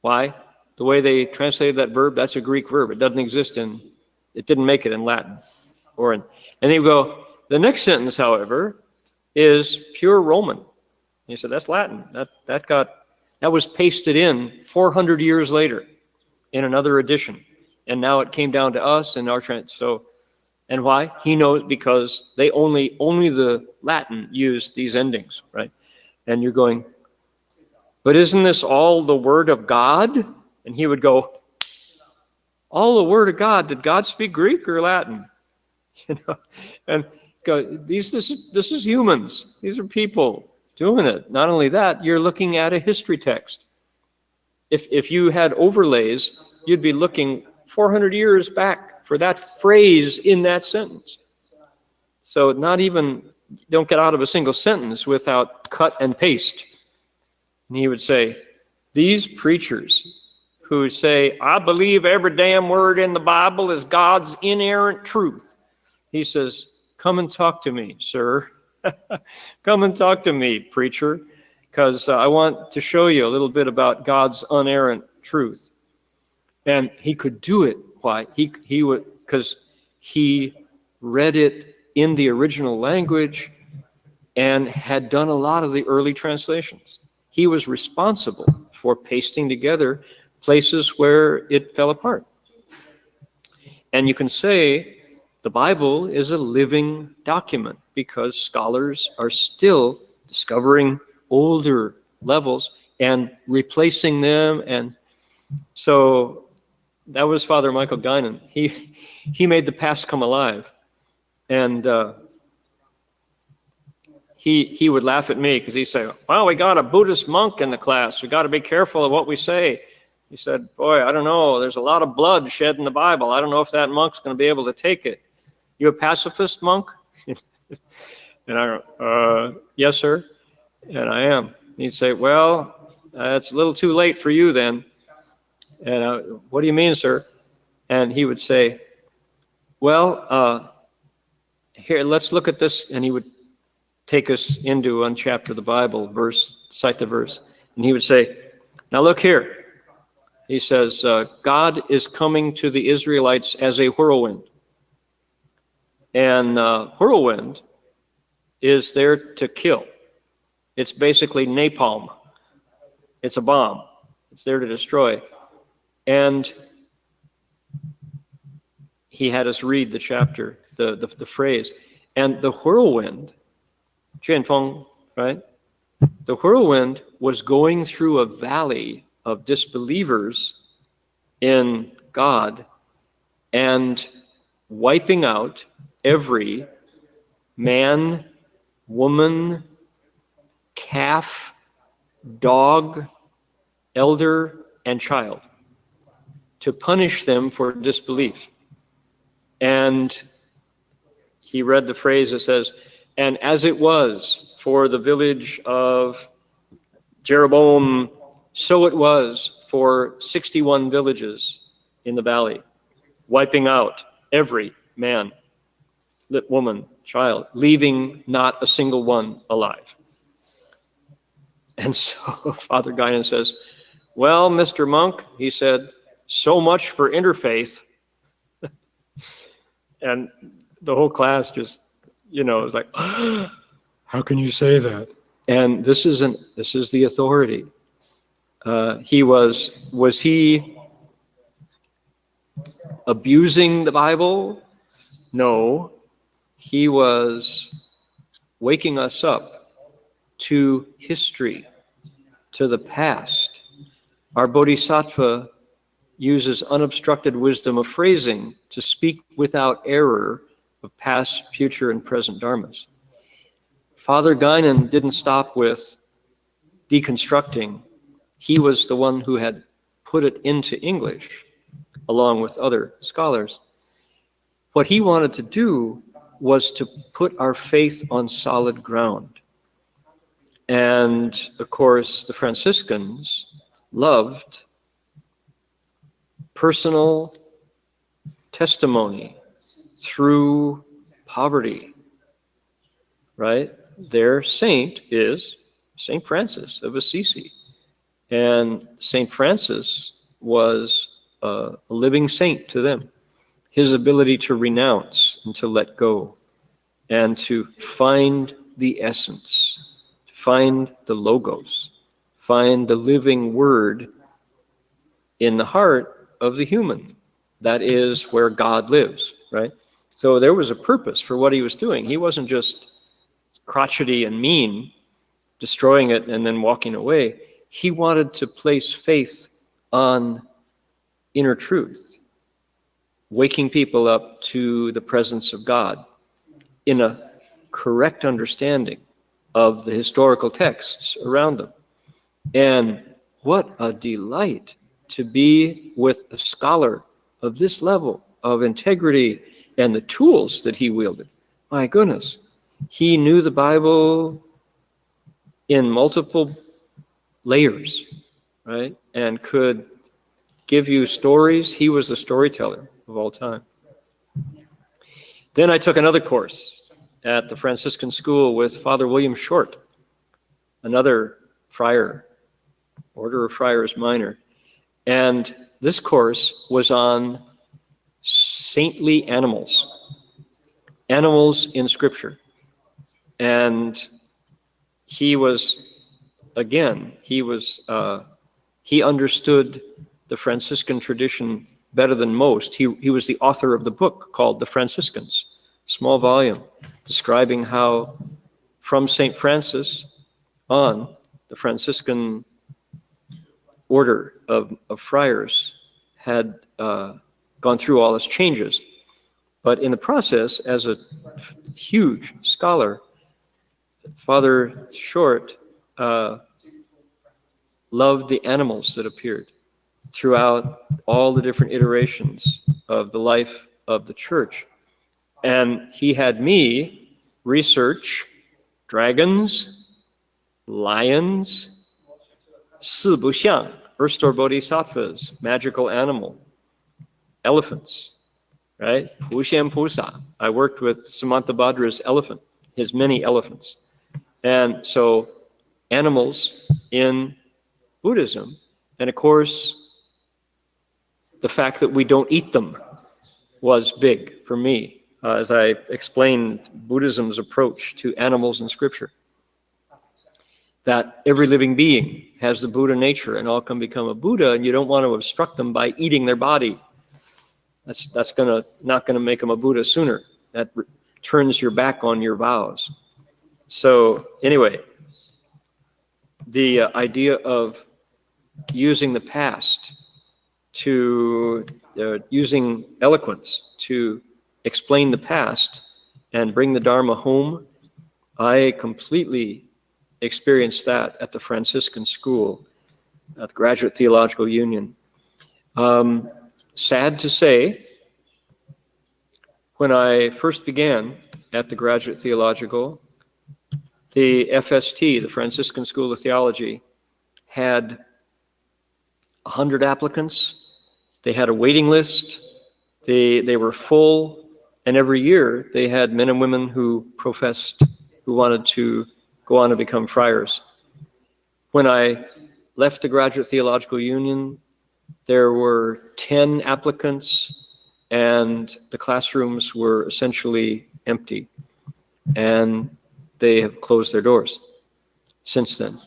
Why? The way they translated that verb, that's a Greek verb. It didn't make it in Latin. And he would go, the next sentence, however, is pure Roman. And he said, that's Latin. That was pasted in 400 years later in another edition. And now it came down to us and our and why? He knows because they only the Latin used these endings, right? And you're going, but isn't this all the word of God? And he would go, all the word of God. Did God speak Greek or Latin? And go, this is humans. These are people doing it. Not only that, you're looking at a history text. If you had overlays, you'd be looking 400 years back for that phrase in that sentence. So don't get out of a single sentence without cut and paste. And he would say, these preachers who say, I believe every damn word in the Bible is God's inerrant truth. He says, come and talk to me, sir. Come and talk to me, preacher, because I want to show you a little bit about God's inerrant truth. And he could do it. Why? He would, because he read it in the original language and had done a lot of the early translations. He was responsible for pasting together places where it fell apart. And you can say the Bible is a living document because scholars are still discovering older levels and replacing them. And so that was Father Michael Guinan. He made the past come alive. And he would laugh at me because he'd say, well, we got a Buddhist monk in the class. We got to be careful of what we say. He said, boy, I don't know. There's a lot of blood shed in the Bible. I don't know if that monk's going to be able to take it. You a pacifist, monk? And I go, yes, sir. And I am. And he'd say, well, it's a little too late for you then. And what do you mean, sir? And he would say, well, here, let's look at this. And he would take us into one chapter of the Bible, cite the verse. And he would say, now look here. He says, God is coming to the Israelites as a whirlwind. And whirlwind is there to kill. It's basically napalm. It's a bomb. It's there to destroy. And he had us read the chapter, the phrase. And the whirlwind, 旋风, right? The whirlwind was going through a valley of disbelievers in God and wiping out every man, woman, calf, dog, elder, and child, to punish them for disbelief. And he read the phrase that says, and as it was for the village of Jeroboam, so it was for 61 villages in the valley, wiping out every man, woman, child, leaving not a single one alive. And so Father Guinan says, well, Mr. Monk, he said, so much for interfaith. And the whole class just, is like, how can you say that? And this is the authority. Was he abusing the Bible? No, he was waking us up to history, to the past. Our Bodhisattva uses unobstructed wisdom of phrasing to speak without error of past, future, and present dharmas. Father Guinan didn't stop with deconstructing. He was the one who had put it into English, along with other scholars. What he wanted to do was to put our faith on solid ground. And of course, the Franciscans loved personal testimony through poverty, right? Their saint is Saint Francis of Assisi. And Saint Francis was a living saint to them. His ability to renounce and to let go and to find the essence, find the logos, find the living word in the heart of the human. That is where God lives, right? So there was a purpose for what he was doing. He wasn't just crotchety and mean, destroying it and then walking away. He wanted to place faith on inner truth, waking people up to the presence of God in a correct understanding of the historical texts around them. And what a delight to be with a scholar of this level of integrity and the tools that he wielded. My goodness, he knew the Bible in multiple layers, right? And could give you stories. He was the storyteller of all time. Then I took another course at the Franciscan school with Father William Short, another friar, Order of Friars Minor. And this course was on saintly animals in Scripture. And he understood the Franciscan tradition better than most. He was the author of the book called The Franciscans, small volume, describing how from St. Francis on, the Franciscan order of friars had gone through all its changes. But in the process, as a huge scholar, Father Short loved the animals that appeared throughout all the different iterations of the life of the church. And he had me research dragons, lions, 四不像, Earth-store bodhisattvas, magical animal, elephants, right? Pushen Pusa. I worked with Samantabhadra's elephant, his many elephants. And so animals in Buddhism, and of course, the fact that we don't eat them was big for me as I explained Buddhism's approach to animals in Scripture. That every living being has the Buddha nature and all can become a Buddha, and you don't want to obstruct them by eating their body. That's not gonna make them a Buddha sooner. That turns your back on your vows. So anyway, the idea of using the past to using eloquence to explain the past and bring the Dharma home, I completely experienced that at the Franciscan school, at the Graduate Theological Union. Sad to say, when I first began at the Graduate Theological, the FST, the Franciscan School of Theology, had 100 applicants. They had a waiting list. They were full, and every year they had men and women who professed, who wanted to go on to become friars. When I left the Graduate Theological Union, there were 10 applicants, and the classrooms were essentially empty. And they have closed their doors since then.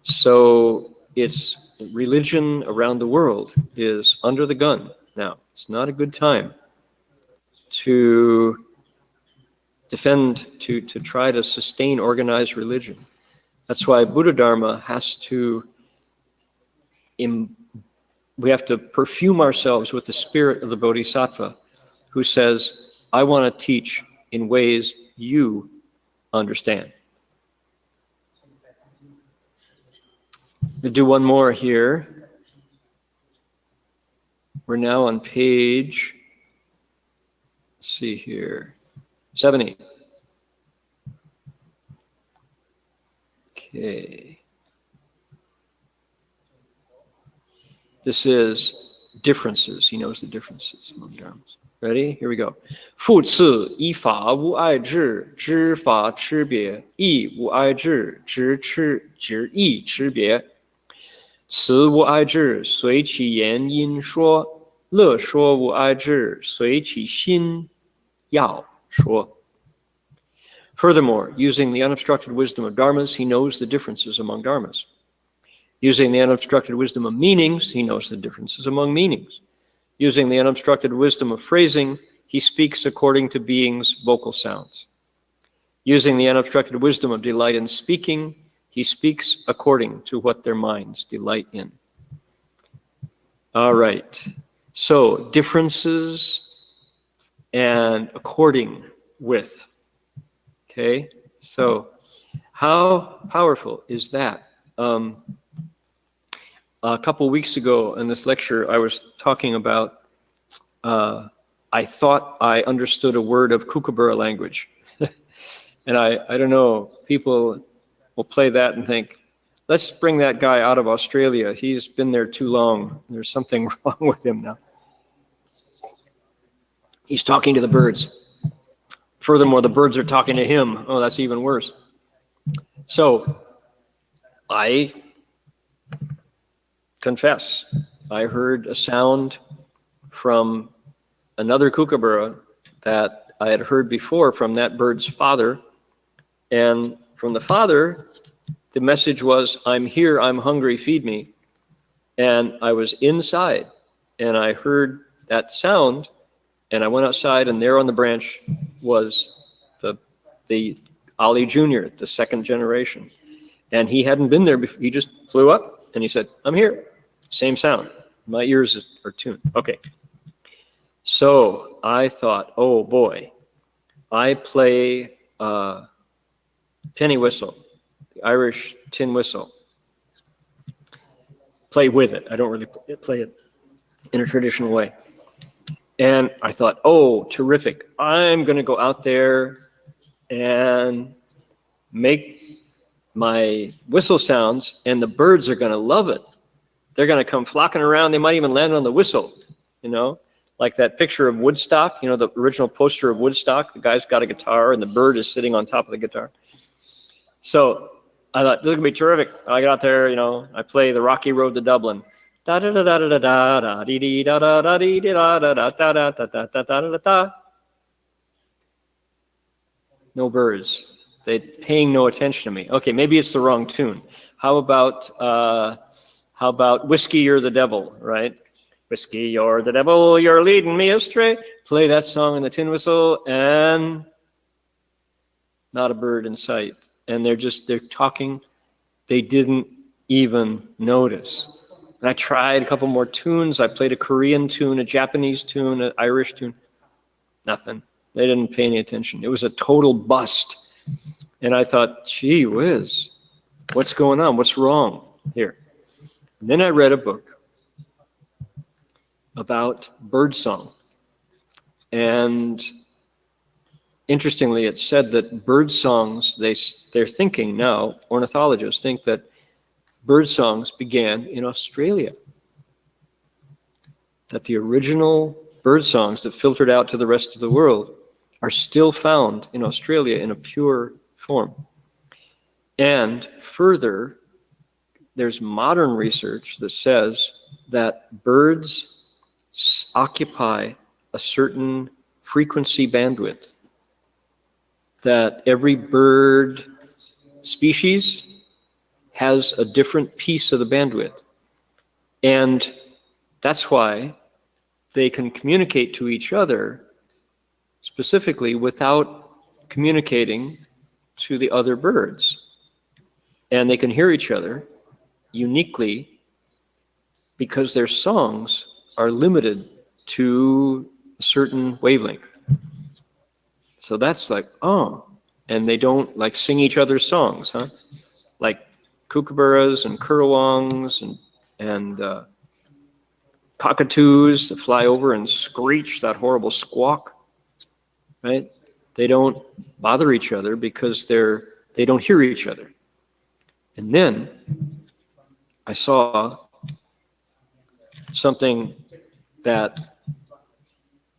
So it's religion around the world is under the gun now. It's not a good time to defend, to try to sustain organized religion. That's why Buddha Dharma has to, we have to perfume ourselves with the spirit of the Bodhisattva, who says, I want to teach in ways you understand. We'll do one more here. We're now on page, let's see here, 70. Okay. This is differences. He knows the differences among dharmas. Ready? Here we go. 复次依法无爱智，知法差别；义无爱智，知义差别。慈无爱智，随其言因说；乐说无爱智，随其心要说。Furthermore, using the unobstructed wisdom of dharmas, he knows the differences among dharmas. Using the unobstructed wisdom of meanings, he knows the differences among meanings. Using the unobstructed wisdom of phrasing, he speaks according to beings' vocal sounds. Using the unobstructed wisdom of delight in speaking, he speaks according to what their minds delight in. All right. So, differences and according with. Okay? So, how powerful is that? A couple weeks ago in this lecture, I was talking about, I thought I understood a word of Kookaburra language. And I don't know, people will play that and think, let's bring that guy out of Australia. He's been there too long. There's something wrong with him now. He's talking to the birds. Furthermore, the birds are talking to him. Oh, that's even worse. So, I confess, I heard a sound from another kookaburra that I had heard before from that bird's father. And from the father, the message was, I'm here, I'm hungry, feed me. And I was inside, and I heard that sound, and I went outside, and there on the branch was the Ali Jr., the second generation. And he hadn't been there before. He just flew up, and he said, I'm here. Same sound. My ears are tuned. Okay. So I thought, oh boy, I play penny whistle, the Irish tin whistle. Play with it. I don't really play it in a traditional way. And I thought, oh, terrific. I'm going to go out there and make my whistle sounds, and the birds are going to love it. They're going to come flocking around. They might even land on the whistle, you know, like that picture of Woodstock, you know, the original poster of Woodstock. The guy's got a guitar, and the bird is sitting on top of the guitar. So I thought, this is going to be terrific. I get out there, you know, I play the Rocky Road to Dublin. Da da da da da da da dee dee da da da dee da da da da da da da da da da. No birds. They're paying no attention to me. Okay, maybe it's the wrong tune. How about Whiskey, You're the Devil, right? Whiskey, you're the devil, you're leading me astray. Play that song in the tin whistle, and not a bird in sight. And they're talking. They didn't even notice. And I tried a couple more tunes. I played a Korean tune, a Japanese tune, an Irish tune. Nothing. They didn't pay any attention. It was a total bust. And I thought, gee whiz, What's going on? What's wrong here? And then I read a book about birdsong. And interestingly, it said that bird songs, they're thinking now, ornithologists think that bird songs began in Australia. That the original bird songs that filtered out to the rest of the world are still found in Australia in a pure form. And further, there's modern research that says that birds occupy a certain frequency bandwidth, that every bird species has a different piece of the bandwidth. And that's why they can communicate to each other specifically without communicating to the other birds. And they can hear each other uniquely because their songs are limited to a certain wavelength. So that's like, oh, and they don't like sing each other's songs, huh? Like kookaburras and currawongs and cockatoos that fly over and screech that horrible squawk, right? They don't bother each other because they don't hear each other. And then I saw something that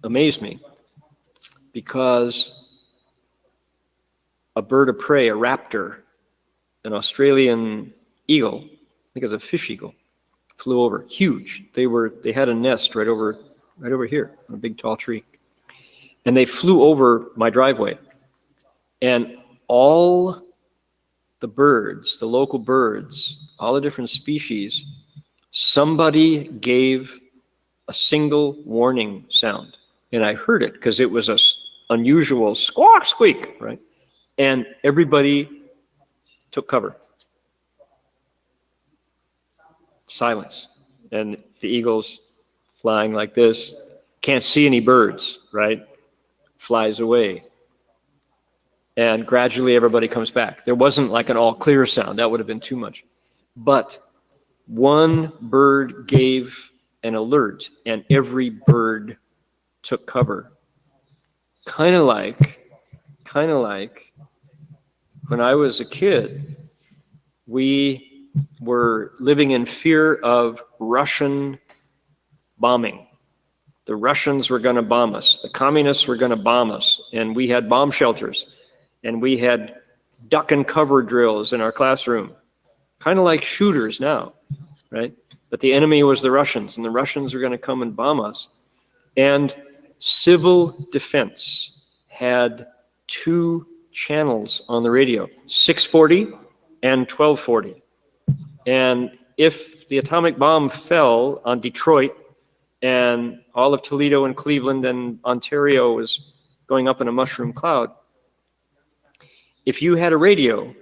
amazed me, because a bird of prey, a raptor, an Australian eagle, I think it was a fish eagle, flew over, huge. They had a nest right over here on a big tall tree. And they flew over my driveway. And all the birds, the local birds, all the different species, somebody gave a single warning sound. And I heard it because it was a unusual squawk, squeak, right? And everybody took cover. Silence. And the eagle's flying like this, can't see any birds, right? Flies away. And gradually everybody comes back. There wasn't like an all clear sound. That would have been too much. But one bird gave an alert and every bird took cover. Kind of like when I was a kid, we were living in fear of Russian bombing. The Russians were going to bomb us. The communists were going to bomb us. And we had bomb shelters. And we had duck and cover drills in our classroom. Kind of like shooters now, right? But the enemy was the Russians. And the Russians were going to come and bomb us. And civil defense had two channels on the radio, 640 and 1240. And if the atomic bomb fell on Detroit and all of Toledo and Cleveland and Ontario was going up in a mushroom cloud, if you had a radio,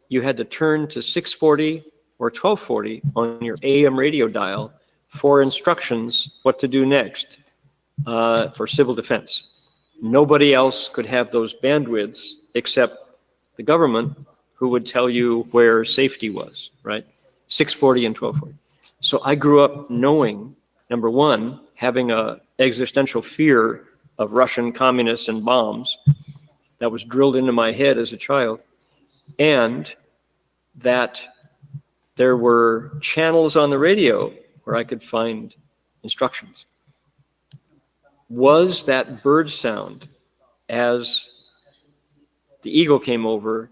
you had to turn to 640 or 1240 on your AM radio dial for instructions what to do next for civil defense. Nobody else could have those bandwidths except the government, who would tell you where safety was, right? 640 and 1240. So I grew up knowing, number one, having an existential fear of Russian communists and bombs that was drilled into my head as a child, and that there were channels on the radio where I could find instructions. Was that bird sound, as the eagle came over,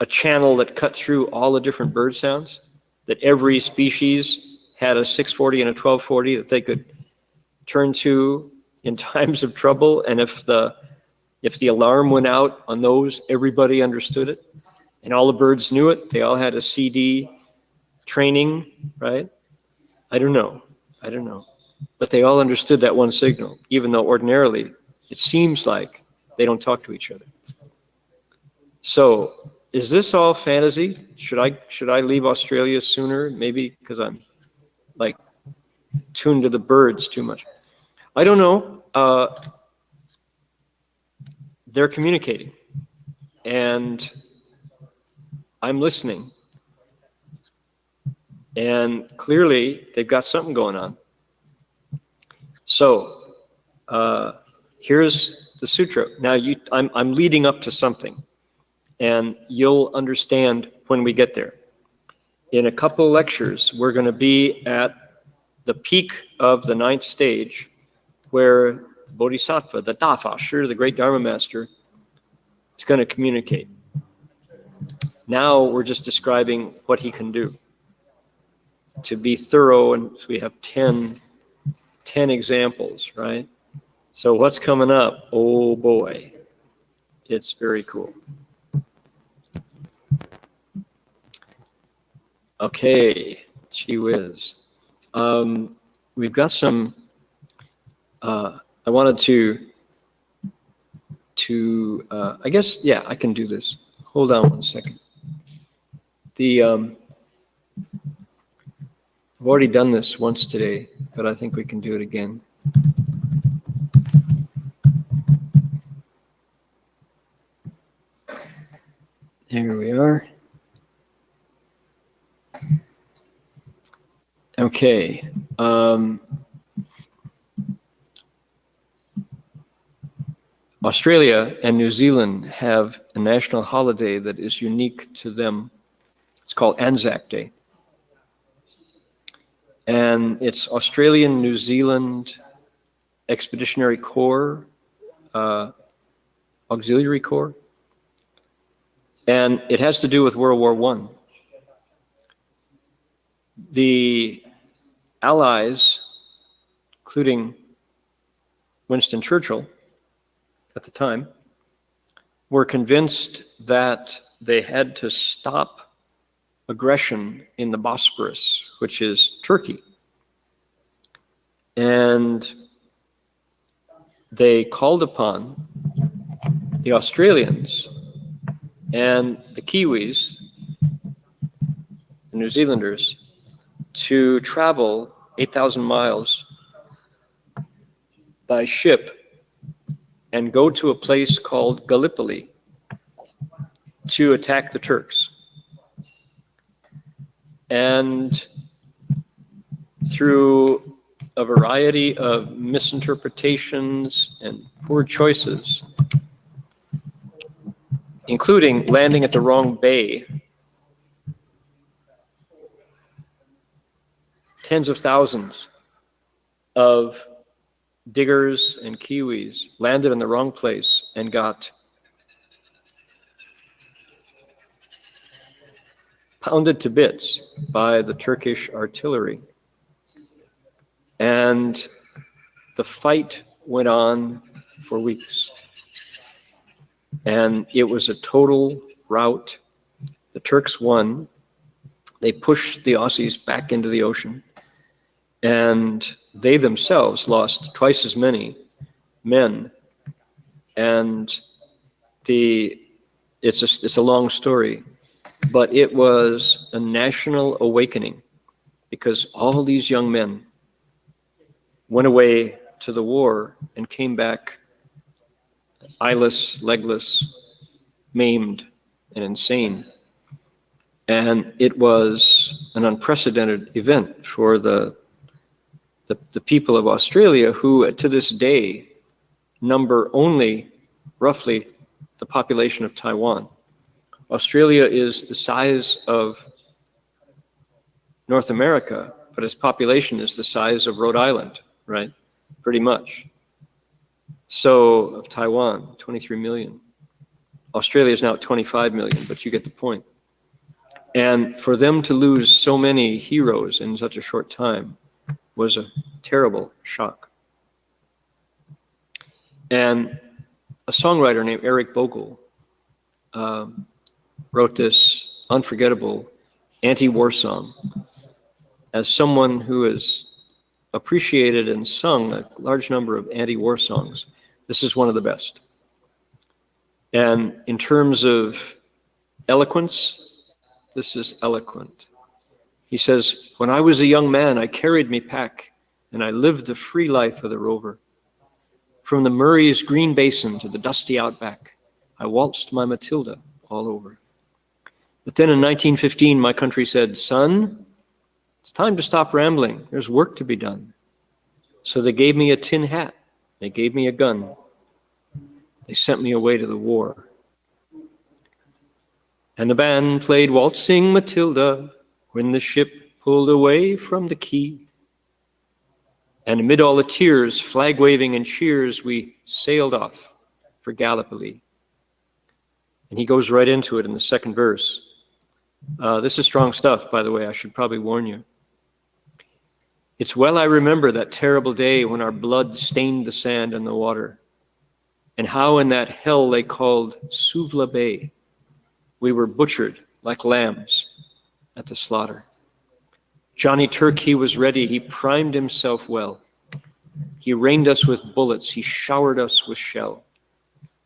a channel that cut through all the different bird sounds, that every species had a 640 and a 1240 that they could turn to in times of trouble, and if the alarm went out on those, everybody understood it, and all the birds knew it? They all had a CD training, right? I don't know. But they all understood that one signal, even though ordinarily it seems like they don't talk to each other. So is this all fantasy? Should I leave Australia sooner? Maybe because I'm like tuned to the birds too much. I don't know. They're communicating. And I'm listening. And clearly, they've got something going on. So, here's the sutra. Now, I'm leading up to something, and you'll understand when we get there. In a couple lectures, we're going to be at the peak of the 9th stage, where Bodhisattva, the Dafa, Shi, the great Dharma master, is going to communicate. Now we're just describing what he can do. To be thorough, and we have 10 examples, right? So what's coming up? Oh boy, it's very cool. Okay, gee whiz. We've got some, I wanted to I guess, yeah, I can do this. Hold on one second. I've already done this once today, but I think we can do it again. There we are. Okay. Australia and New Zealand have a national holiday that is unique to them. It's called Anzac Day. And it's Australian New Zealand Expeditionary Corps, Auxiliary Corps. And it has to do with World War I. The Allies, including Winston Churchill at the time, were convinced that they had to stop aggression in the Bosporus, which is Turkey. And they called upon the Australians and the Kiwis, the New Zealanders, to travel 8,000 miles by ship and go to a place called Gallipoli to attack the Turks. And through a variety of misinterpretations and poor choices, including landing at the wrong bay, tens of thousands of diggers and Kiwis landed in the wrong place and got pounded to bits by the Turkish artillery. And the fight went on for weeks. And it was a total rout. The Turks won. They pushed the Aussies back into the ocean. And they themselves lost twice as many men. And it's a long story, but it was a national awakening because all these young men went away to the war and came back eyeless, legless, maimed, and insane. And it was an unprecedented event for the people of Australia, who to this day number only roughly the population of Taiwan. Australia is the size of North America, but its population is the size of Rhode Island, right? Pretty much. So, of Taiwan, 23 million. Australia is now at 25 million, but you get the point. And for them to lose so many heroes in such a short time was a terrible shock. And a songwriter named Eric Bogle wrote this unforgettable anti-war song. As someone who has appreciated and sung a large number of anti-war songs, this is one of the best. And in terms of eloquence, this is eloquent. He says, "When I was a young man, I carried me pack, and I lived the free life of the rover. From the Murray's green basin to the dusty outback, I waltzed my Matilda all over. But then in 1915, my country said, son, it's time to stop rambling. There's work to be done. So they gave me a tin hat. They gave me a gun. They sent me away to the war. And the band played Waltzing Matilda when the ship pulled away from the quay. And amid all the tears, flag waving and cheers, we sailed off for Gallipoli. And he goes right into it in the second verse. This is strong stuff, by the way, I should probably warn you. It's well I remember that terrible day when our blood stained the sand and the water, and how in that hell they called Suvla Bay, we were butchered like lambs at the slaughter. Johnny Turkey was ready. He primed himself well. He rained us with bullets. He showered us with shell.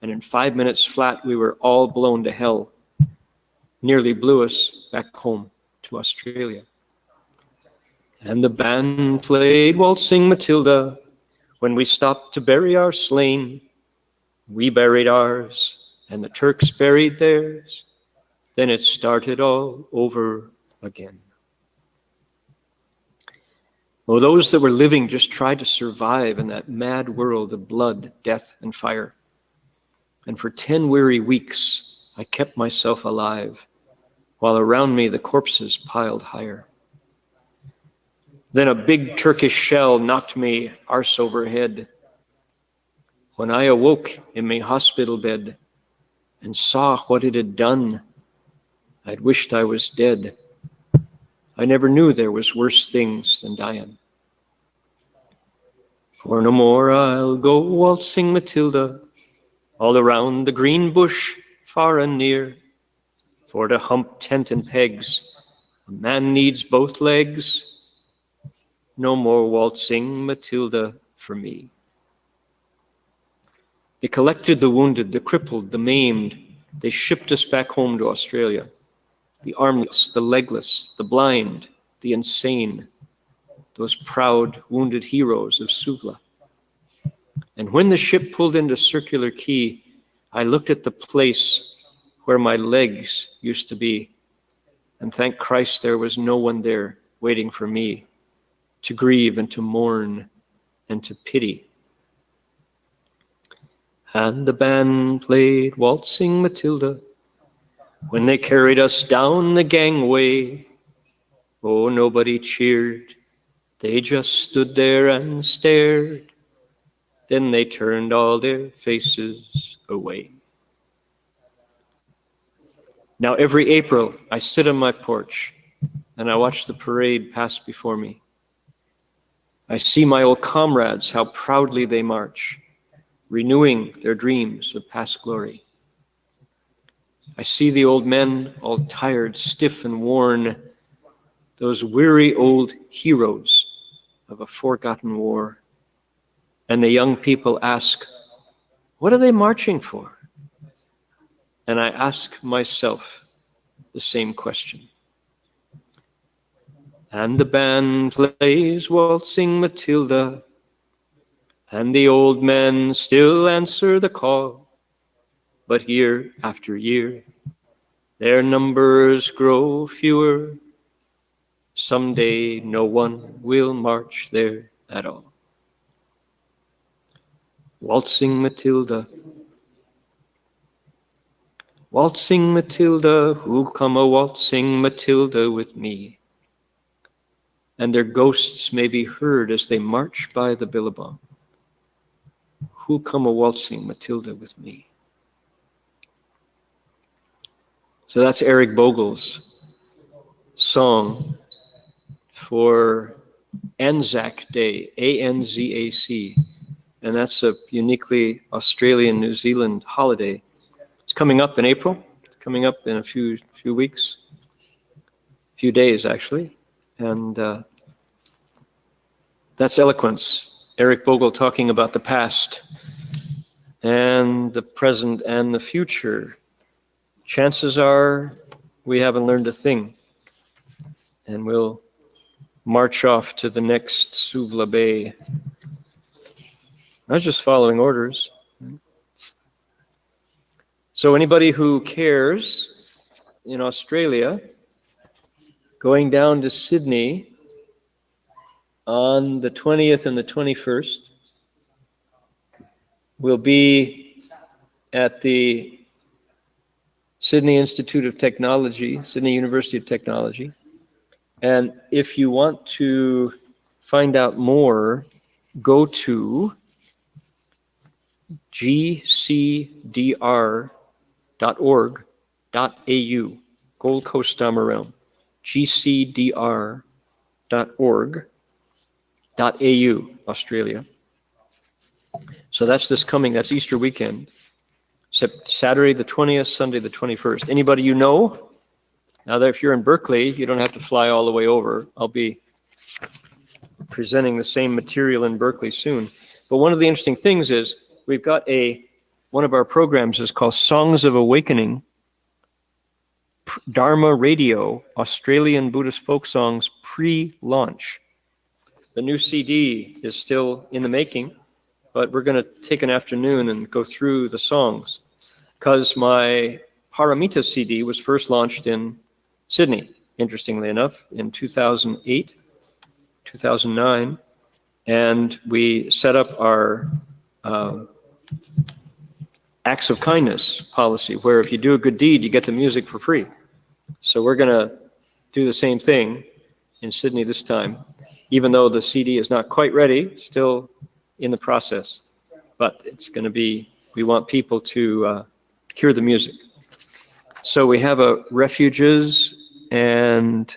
And in 5 minutes flat, we were all blown to hell. Nearly blew us back home to Australia. And the band played Waltzing Matilda when we stopped to bury our slain. We buried ours, and the Turks buried theirs. Then it started all over again. Oh, those that were living just tried to survive in that mad world of blood, death, and fire. And for 10 weary weeks, I kept myself alive, while around me the corpses piled higher. Then a big Turkish shell knocked me arse overhead. When I awoke in my hospital bed and saw what it had done, I'd wished I was dead. I never knew there was worse things than dying. For no more I'll go waltzing Matilda all around the green bush far and near. For to hump tent and pegs, a man needs both legs. No more waltzing Matilda for me. They collected the wounded, the crippled, the maimed. They shipped us back home to Australia. The armless, the legless, the blind, the insane, those proud, wounded heroes of Suvla. And when the ship pulled into Circular Quay, I looked at the place where my legs used to be, and thank Christ there was no one there waiting for me to grieve and to mourn and to pity. And the band played Waltzing Matilda when they carried us down the gangway. Oh, nobody cheered. They just stood there and stared. Then they turned all their faces away. Now every April, I sit on my porch and I watch the parade pass before me. I see my old comrades, how proudly they march, renewing their dreams of past glory. I see the old men all tired, stiff and worn, those weary old heroes of a forgotten war. And the young people ask, what are they marching for? And I ask myself the same question. And the band plays Waltzing Matilda, and the old men still answer the call. But year after year, their numbers grow fewer. Someday no one will march there at all. Waltzing Matilda. Waltzing Matilda, who'll come a waltzing Matilda with me? And their ghosts may be heard as they march by the billabong. Who'll come a waltzing Matilda with me? So that's Eric Bogle's song for Anzac Day, A-N-Z-A-C. And that's a uniquely Australian, New Zealand holiday. It's coming up in April. It's coming up in a few weeks, few days actually. And that's eloquence. Eric Bogle talking about the past and the present and the future. Chances are we haven't learned a thing. And we'll march off to the next Suvla Bay. I was just following orders. So anybody who cares, in Australia, going down to Sydney on the 20th and the 21st. We'll be at the Sydney Institute of Technology, Sydney University of Technology. And if you want to find out more, go to gcdr.org.au, Gold Coast Dharma Realm, gcdr.org.au, Australia. So that's that's Easter weekend, Saturday the 20th, Sunday the 21st. Anybody you know? Now that if you're in Berkeley, you don't have to fly all the way over. I'll be presenting the same material in Berkeley soon. But one of the interesting things is we've got one of our programs is called Songs of Awakening, Dharma Radio, Australian Buddhist Folk Songs pre-launch. The new CD is still in the making, but we're going to take an afternoon and go through the songs, because my Paramita CD was first launched in Sydney, interestingly enough, in 2008, 2009, and we set up our acts of kindness policy, where if you do a good deed, you get the music for free. So we're going to do the same thing in Sydney this time, even though the CD is not quite ready, still in the process. But it's going to be, we want people to hear the music. So we have a refuges and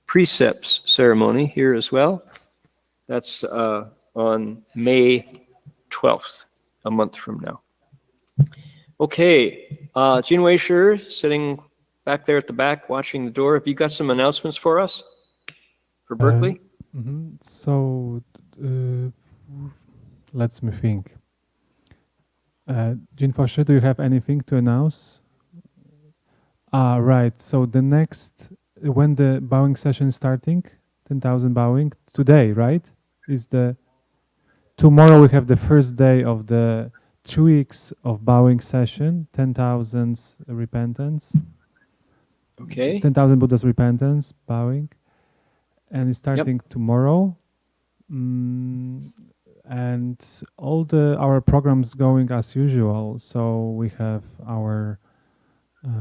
precepts ceremony here as well. That's on May 12th, a month from now. Okay, Jinwei Shi sitting back there at the back, watching the door. Have you got some announcements for us for Berkeley?
So, let me think. Jinwei Shi, do you have anything to announce? Right. So the next, when the bowing session is starting, 10,000 bowing today, right? Tomorrow we have the first day of the 2 weeks of bowing session, 10,000 repentance.
Okay.
10,000 Buddha's repentance, bowing. And it's starting tomorrow. And all our programs going as usual. So we have our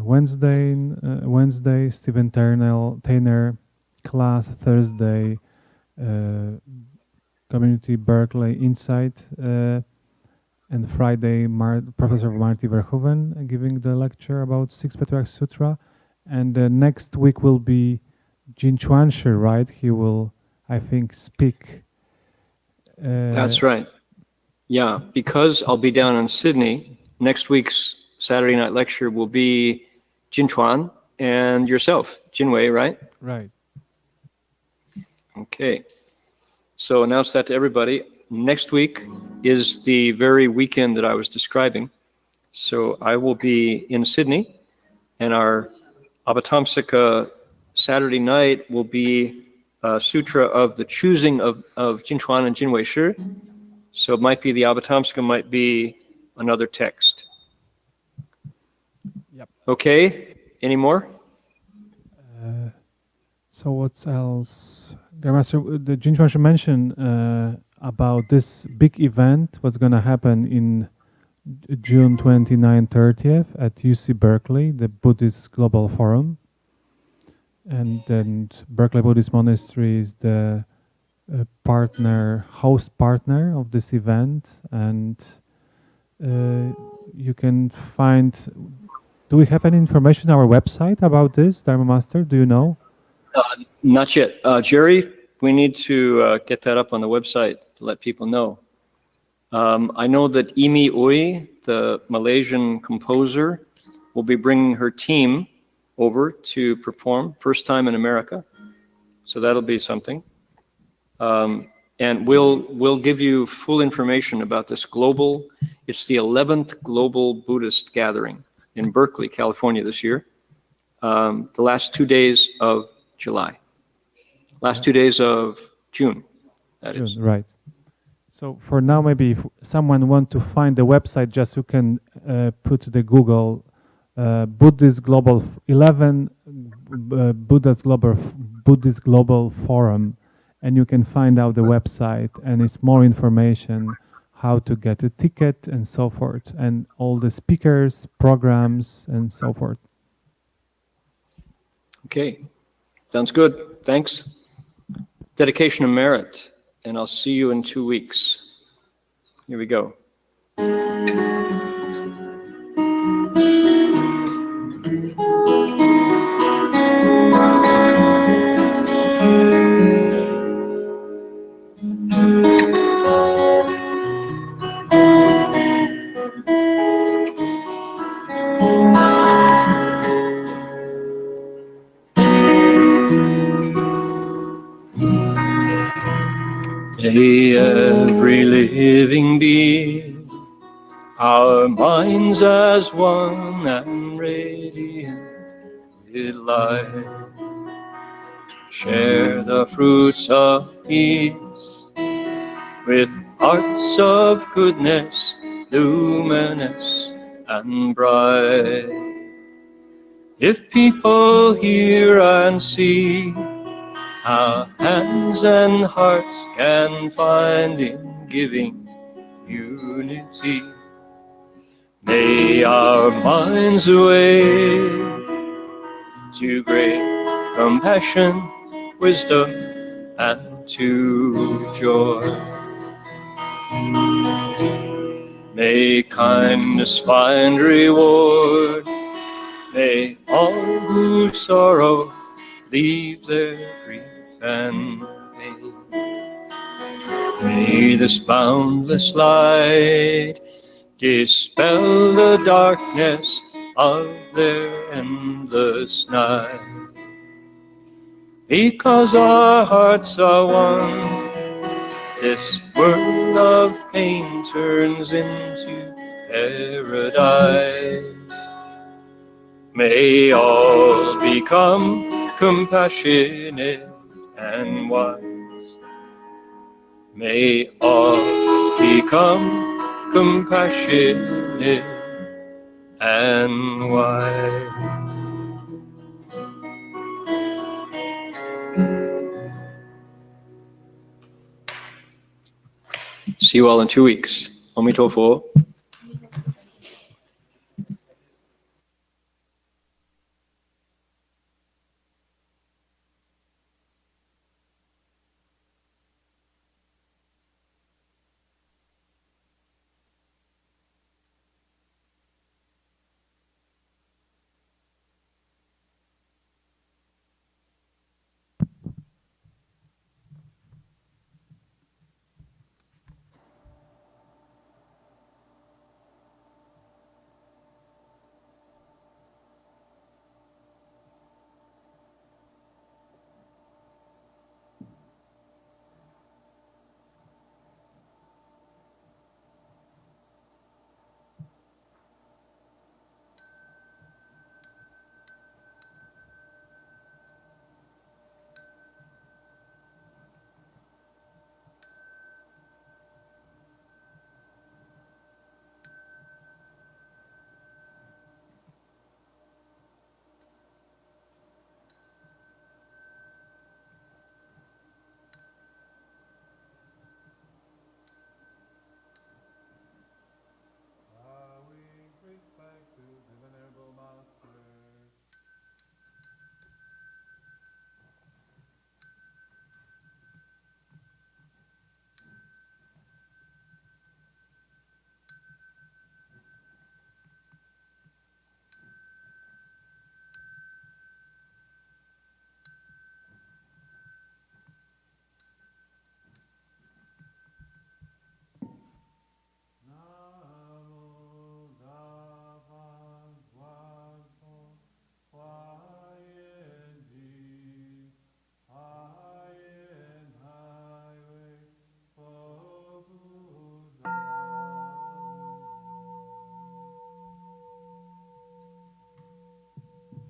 Wednesday, Stephen Tainer class, Thursday, Community Berkeley Insight, and Friday, Professor Marty Verhoeven giving the lecture about Sixth Patriarch Sutra. And next week will be Xuanzang, right? He will, I think, speak.
That's right. Yeah, because I'll be down in Sydney, next week's Saturday night lecture will be Jinchuan and yourself, Jinwei, right?
Right.
Okay. So announce that to everybody. Next week is the very weekend that I was describing. So I will be in Sydney, and our Avatamsaka Saturday night will be a sutra of the choosing of Jinchuan and Jinwei Shi. So it might be the Avatamsaka, might be another text.
Yep.
Okay. Any more?
So what else? The Jinchuan should mention about this big event, what's going to happen in June 29-30th at UC Berkeley, the Buddhist Global Forum. And then Berkeley Buddhist Monastery is the host partner of this event. And you can find, do we have any information on our website about this, Dharma Master? Do you know?
Not yet. Jerry, we need to get that up on the website to let people know. I know that Imi Ui, the Malaysian composer, will be bringing her team over to perform, first time in America. So that'll be something. And we'll give you full information about this it's the 11th Global Buddhist Gathering in Berkeley, California this year. The last 2 days of July. Last 2 days of June, that is.
Right. So for now, maybe if someone want to find the website, just you can put the Google Buddhist Global 11 Buddhist Global Forum, and you can find out the website, and it's more information how to get a ticket and so forth, and all the speakers, programs, and so forth.
Okay, sounds good. Thanks. Dedication of merit, and I'll see you in 2 weeks. Here we go. May every living being, our minds as one and radiant with light, share the fruits of peace with hearts of goodness, luminous and bright. If people hear and see how hands and hearts can find in giving unity, may our minds awake to great compassion, wisdom, and to joy. May kindness find reward. May all who sorrow leave their grief and pain. May this boundless light dispel the darkness of their endless night. Because our hearts are one, this world of pain turns into paradise. May all become compassionate and wise. May all become compassionate and wise. See you all in 2 weeks. Om Mito Pho.